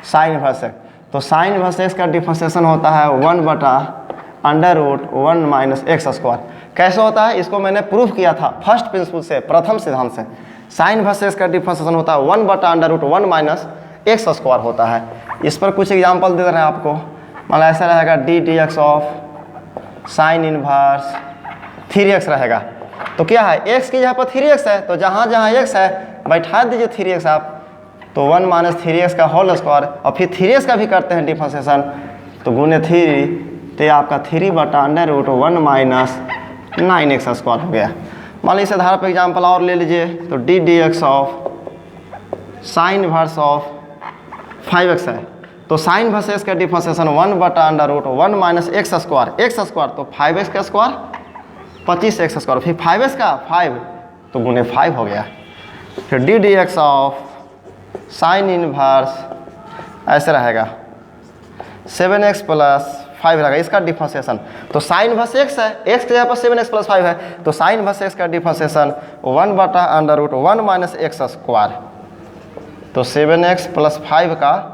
S2: sine inverse x. तो साइन इन्वर्स एक्स का डिफरेंशिएशन होता है 1/√1 - x²। कैसे होता है इसको मैंने प्रूफ किया था फर्स्ट प्रिंसिपल से, प्रथम सिद्धांत से। साइन इन्वर्स एक्स का डिफरेंशिएशन होता है 1/√1 - x² होता है। इस पर कुछ एग्जाम्पल दे रहे हैं आपको। मतलब ऐसा रहेगा d d x of sine inverse 3x रहेगा। तो क्या है x की जगह पर 3x है, तो जहाँ जहाँ x है बैठा दीजिए 3x आप, तो 1 - 3x का होल स्क्वायर, और फिर 3x का भी करते हैं डिफरेंशिएशन, तो गुने 3, तो ये आपका 3/√1 - 9x² हो गया। मान लीजिए इस आधार पर एग्जाम्पल और ले लीजिए। तो d d x of sine inverse of 5x है, तो साइन इन्वर्स x का डिफरेंशिएशन 1/√1 - x², तो 5x का स्क्वायर 25x², फिर 5x का 5, तो गुने 5 हो गया। फिर d d x of sine inverse ऐसे रहेगा 7x + 5 रहेगा इसका डिफरेंशिएशन। तो साइन इन्वर्स x है, x की जगह पर 7x + 5 है, तो साइन इन्वर्स x का डिफरेंशिएशन 1/√1 - x², तो 7x + 5 का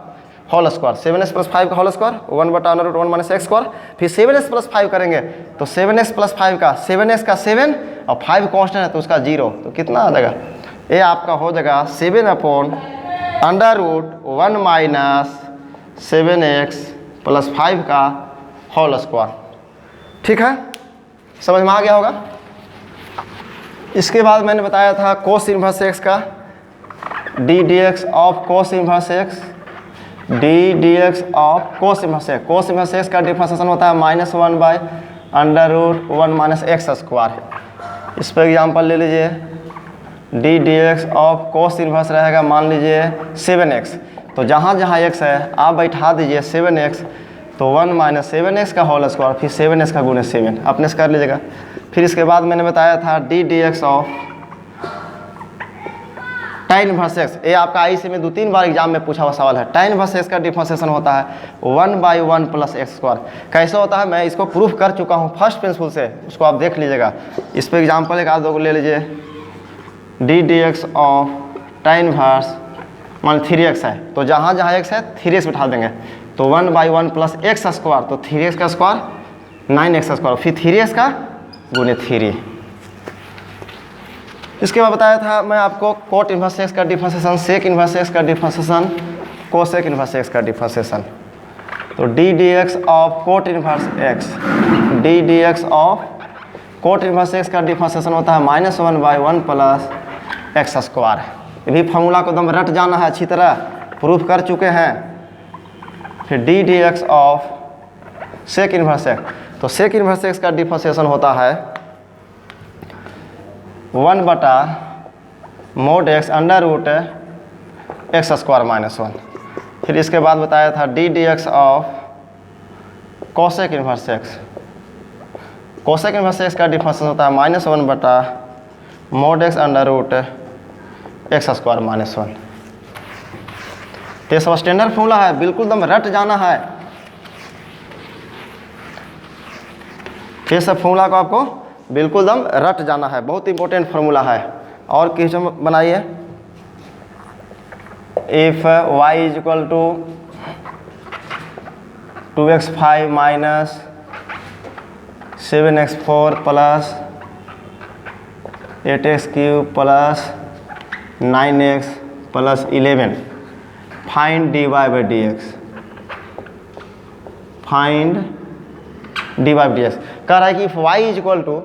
S2: होल स्क्वायर, 7x + 5 का होल स्क्वायर 1/√1 - x², फिर 7x + 5 करेंगे, तो 7x + 5 का 7x का 7 और 5 कांस्टेंट है तो उसका 0, तो कितना आ जाएगा, ये आपका हो जाएगा 7/√1 - 7x + 5 का होल स्क्वायर। ठीक है, समझ में आ गया होगा। इसके बाद मैंने बताया था कोस इन्वर्स x का D d x of cos inverse x, D d x of cos inverse x। Cos inverse x का डिफरेंशिएशन होता है -1/√1 - x²। इस पर एग्जांपल ले लीजिए। D d x of cos inverse रहेगा मान लीजिए 7x, तो जहाँ जहाँ x है आप बैठा दीजिए 7x, तो 1 - 7x का होल स्क्वायर, फिर 7x का गुने 7 अपने से कर लीजिएगा। फिर इसके बाद मैंने बताया था d d x of tan inverse x। ये आपका IC में 2-3 बार एग्जाम में पूछा हुआ सवाल है। tan इन्वर्स x का डिफरेंशिएशन होता है 1/1 + x²। कैसे होता है मैं इसको प्रूफ कर चुका हूँ फर्स्ट प्रिंसिपल से, उसको आप देख लीजिएगा। इस पर एग्जाम्पल एक आध दो ले लीजिए। D d x of tan inverse मान 3x है, तो जहाँ जहाँ x है 3x बिठा देंगे, तो 1/1 + x², तो 3x का स्क्वायर 9x², फिर 3x का गुने 3। इसके बाद बताया था मैं आपको कोट इन्वर्स x का डिफरेंशिएशन, सेक इन्वर्स x का डिफरेंशिएशन, कोसेक इन्वर्स x का डिफरेंशिएशन। तो d d x of cot inverse x, d d x of cot inverse x का डिफरेंशिएशन होता है -1/1 प्लस एक्स स्क्वायर। ये भी फार्मूला को एकदम रट जाना है, अच्छी तरह प्रूफ कर चुके हैं। फिर d d x of sec inverse x, तो सेक इनवर्स एक्स का डिफरेंशिएशन होता है 1/mod x under root x square -1। फिर इसके बाद बताया था d d x of cosec inverse x, cosec inverse x का डिफरेंशिएशन होता है -1/mod x under root x square -1। तो ये सब स्टैंडर्ड फॉर्मूला है, बिल्कुल एकदम रट जाना है। ये सब फॉर्मूला को आपको बिल्कुल एकदम रट जाना है, बहुत इंपॉर्टेंट फार्मूला है। और क्वेश्चन बनाइए, if y is equal to 2x5 minus 7x4 plus 8x3 plus 9x plus 11, find dy by d x, find dy by d x. कह रहा है कि if y is equal to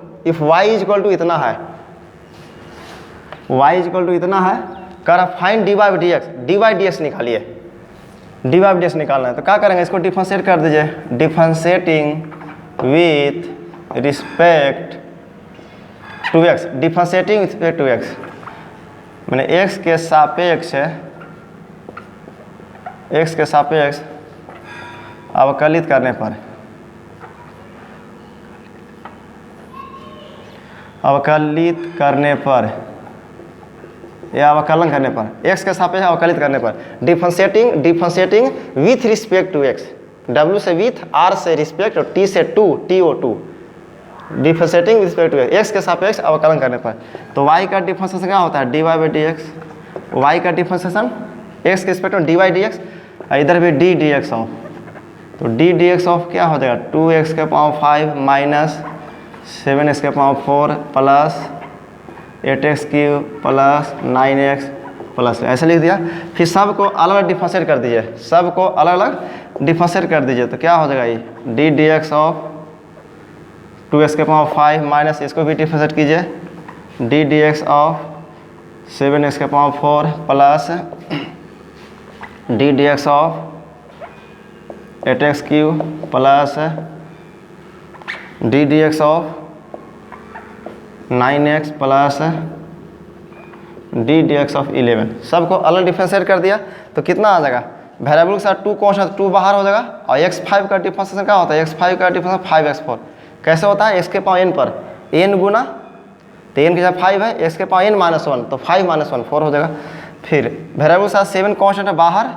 S2: इतना है, y इज इक्वल टू इतना है, कह रहा find dy by d x, dy by d x निकालिए, dy बाई डी एक्स निकालना है। तो क्या करेंगे, इसको डिफरेंशिएट कर दीजिए, differentiating with respect to x, differentiating with respect to x मैंने x के सापेक्ष अवकलित करने पर, या अवकलन करने पर, x के सापेक्ष अवकलित करने पर, differentiating with respect to x, w से विथ, r से रिस्पेक्ट और t से to, TO2, differentiating with respect to x के सापेक्ष अवकलन करने पर। तो y का डिफरेंशिएशन क्या होता है, dy by d x, y का डिफरेंशिएशन x के रिस्पेक्ट में dy बाई डी एक्स, इधर भी डी डी एक्स ऑफ, तो डी डी एक्स ऑफ क्या हो जाएगा, 2x5 minus 7x4 plus 8x3 plus 9x plus, ऐसे लिख दिया। फिर सबको अलग अलग डिफरेंशिएट कर दीजिए, सबको अलग अलग डिफरेंशिएट कर दीजिए, तो क्या हो जाएगा ये D d x of 2x5 minus, इसको भी डिफरेंशिएट कीजिए, D d x of 7x4 plus D d x of 8x3 plus D d x of 9x plus D d x of 11, सबको अलग डिफरेंशिएट कर दिया। तो कितना आ जाएगा, वेरिएबल के साथ 2 कॉन्स्टेंट, 2 बाहर हो जाएगा। और x5 का डिफरेंशिएशन क्या होता है, x5 का डिफरेंशिएशन 5x4 कैसे होता है, x के पावर n पर n गुना, तो n के जगह 5 है, x के पावर n -1, तो 5 - 1 4 हो जाएगा। फिर वेरिएबल के साथ 7 कॉन्स्टेंट है बाहर,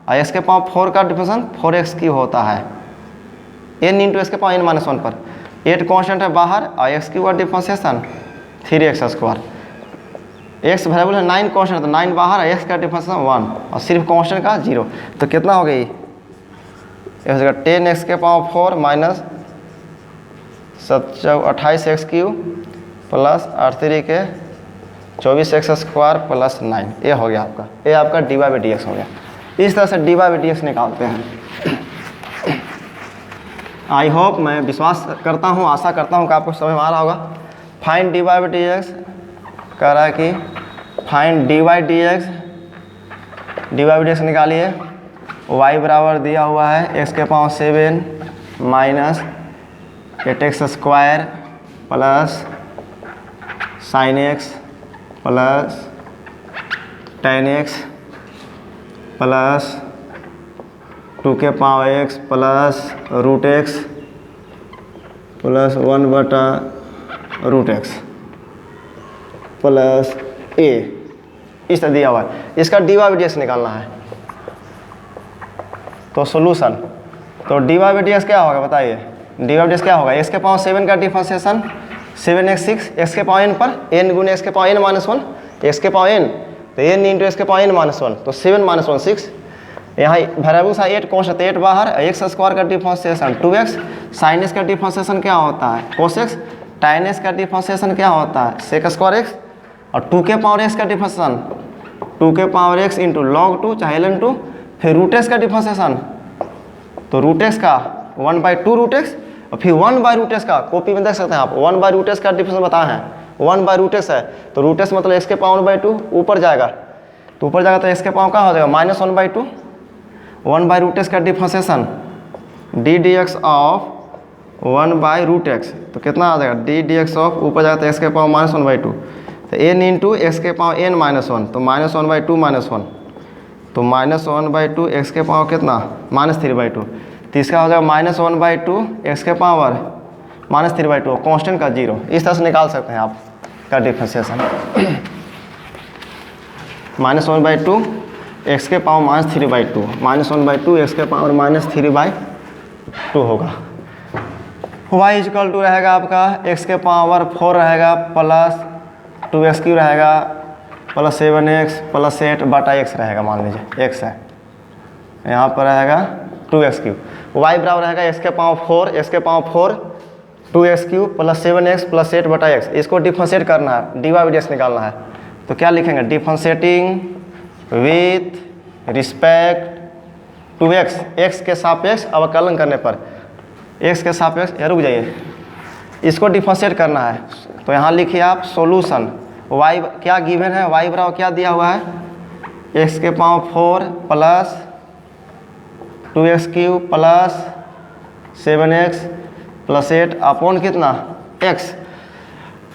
S2: और x के पावर 4 का डिफरेंशिएशन 4x3 होता है, n इंटू x के पावर n -1 पर, 8 कॉन्स्टेंट है बाहर, और x3 का differentiation 3x square, x variable है 9 कॉन्स्टेंट, तो 9 बाहर, x का डिफरेंशिएशन 1 और सिर्फ कॉन्स्टेंट का 0, तो कितना हो गई, ये हो जाएगा 10x के पावर 4 माइनस 28x3 प्लस 8 के 24x स्क्वायर प्लस 9, ये हो गया आपका, ये आपका डी बाई डी एक्स हो गया। इस तरह से डी बाई डी एक्स निकालते हैं। आई होप, मैं विश्वास करता हूँ, आशा करता हूँ कि आपको समझ में आ रहा होगा। Find d by d x कह रहा है कि find d by d x निकालिए, y बराबर दिया हुआ है x के power 7 minus 8x square plus sin x plus tan x plus 2 के power x plus root x plus 1/√x plus a, इस तरह दिया हुआ है। इसका डी बाई डी एक्स निकालना है। तो सॉल्यूशन, तो डी बाई डी एक्स क्या होगा बताइए, डी बाई डी एक्स क्या होगा, x के पावर 7 का डिफरेंशिएशन 7x6, x के पावर n पर n गुने x के पावर n -1, x के पावर n, तो n इंटू x के पावर n -1, तो 7 - 1 6, यहाँ वेरिएबल सा 8 कॉन्स्टेंट 8 बाहर, x स्क्वायर का डिफरेंशिएशन 2x, sin x का डिफरेंशिएशन क्या होता है cos x, tan x का डिफरेंशिएशन क्या होता है sec स्क्वायर x, और 2 के पावर x का डिफरेंशिएशन 2 के पावर x इंटू log 2 चाहे ln 2, फिर रूट x का डिफरेंशिएशन, तो रूट एक्स का 1/2 रूट एक्स और फिर 1/√x का, कॉपी में देख सकते हैं आप, 1/√x का डिफरेंस बताए हैं, 1/√x है तो रूट एक्स मतलब x के पावर 1/2 ऊपर जाएगा, तो ऊपर जाएगा तो x के पावर कहाँ हो जाएगा -1/2, 1/√x का differentiation d d x of 1/√x, तो कितना आ जाएगा डी डी एक्स ऑफ, ऊपर जाएगा तो x के पावर -1/2, तो n इंटू एक्स के पावर n -1, तो -1/2 -1, तो -1/2 x के पावर कितना -3/2, तो इसका हो जाएगा -1/2 x के पावर -3/2, कांस्टेंट का 0, इस तरह से निकाल सकते हैं आप का डिफरेंशिएशन -1/2 x के पावर -3/2, -1/2 x के पावर -3/2 होगा। y इक्वल टू रहेगा आपका x के पावर 4 रहेगा प्लस 2x³ रहेगा प्लस 7x प्लस 8/x रहेगा, मान लीजिए x है, यहाँ पर रहेगा 2x³ y बराबर रहेगा x के पावर 4, x के power 4 2x³ plus 7x plus 8/x, इसको डिफरेंशिएट करना है, dy/dx निकालना है, तो क्या लिखेंगे differentiating with respect to x, x के सापेक्ष अवकलन करने पर, x के सापेक्ष, रुक जाइए, इसको डिफरेंशिएट करना है, तो यहाँ लिखिए आप सॉल्यूशन y क्या गिवन है, y बराबर क्या दिया हुआ है x के power 4 plus 2x³ plus 7x plus 8 upon कितना x।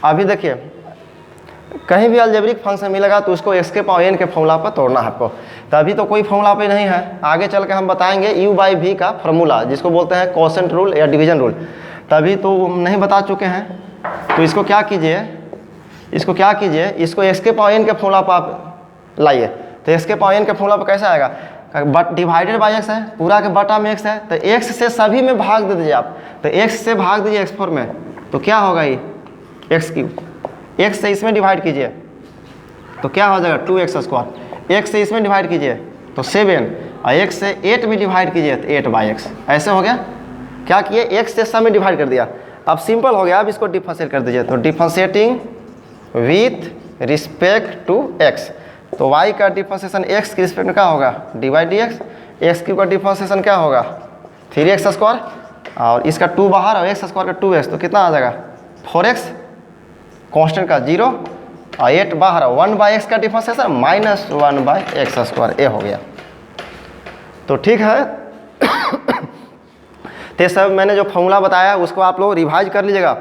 S2: अभी देखिए कहीं भी अलजेब्रिक फंक्शन मिलेगा तो उसको x के पावर n के फॉर्मूला पर तोड़ना है आपको, तभी तो कोई फॉर्मूला पे नहीं है, आगे चल के हम बताएंगे u/v का फॉर्मूला जिसको बोलते हैं क्वोशेंट रूल या डिवीजन रूल, तभी तो नहीं बता चुके हैं, तो इसको क्या कीजिए, इसको x के पावर n के फॉर्मूला पर आप लाइए, तो x के पावर n के फॉर्मूला पर कैसे आएगा, बट डिवाइडेड बाई x है, पूरा के बटा में x है, तो x से सभी में भाग दे दीजिए आप, तो x से भाग दीजिए x4 में, तो क्या होगा ये x³, x से इसमें डिवाइड कीजिए तो क्या हो जाएगा 2x², x से इसमें डिवाइड कीजिए तो 7 और x से 8 में डिवाइड कीजिए तो 8/x, ऐसे हो गया, क्या किए x से सब में डिवाइड कर दिया, अब सिंपल हो गया, अब इसको डिफरेंशिएट कर दीजिए, तो differentiating with respect to x, तो y का डिफरेंशिएशन x के रिस्पेक्ट में क्या होगा dy/dx, x³ का डिफरेंशिएशन क्या होगा 3x² और इसका 2 बाहर और x² का 2x, तो कितना आ जाएगा 4x, कांस्टेंट का 0 और 8 बाहर, 1/x का डिफरेंशिएशन -1/x², ये हो गया, तो ठीक है। तो सब मैंने जो फॉर्मूला बताया उसको आप लोग रिवाइज कर लीजिएगा,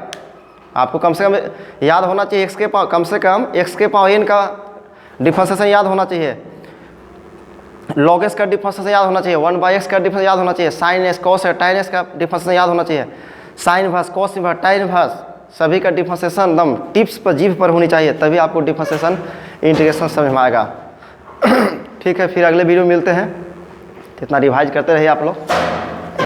S2: आपको कम से कम याद होना चाहिए, कम से कम x के पावर n का डिफरेंशिएशन याद होना चाहिए, log s का डिफरेंशिएशन याद होना चाहिए, 1/x का डिफरेंस याद होना चाहिए, sin s cos s tan s का डिफरेंशिएशन याद होना चाहिए, sine inverse cos inverse tan inverse सभी का डिफरेंशिएशन एकदम टिप्स पर जीभ पर होनी चाहिए, तभी आपको डिफरेंशिएशन इंटीग्रेशन समझ में आएगा। ठीक है, फिर अगले वीडियो में मिलते हैं, इतना रिवाइज करते रहिए आप लोग।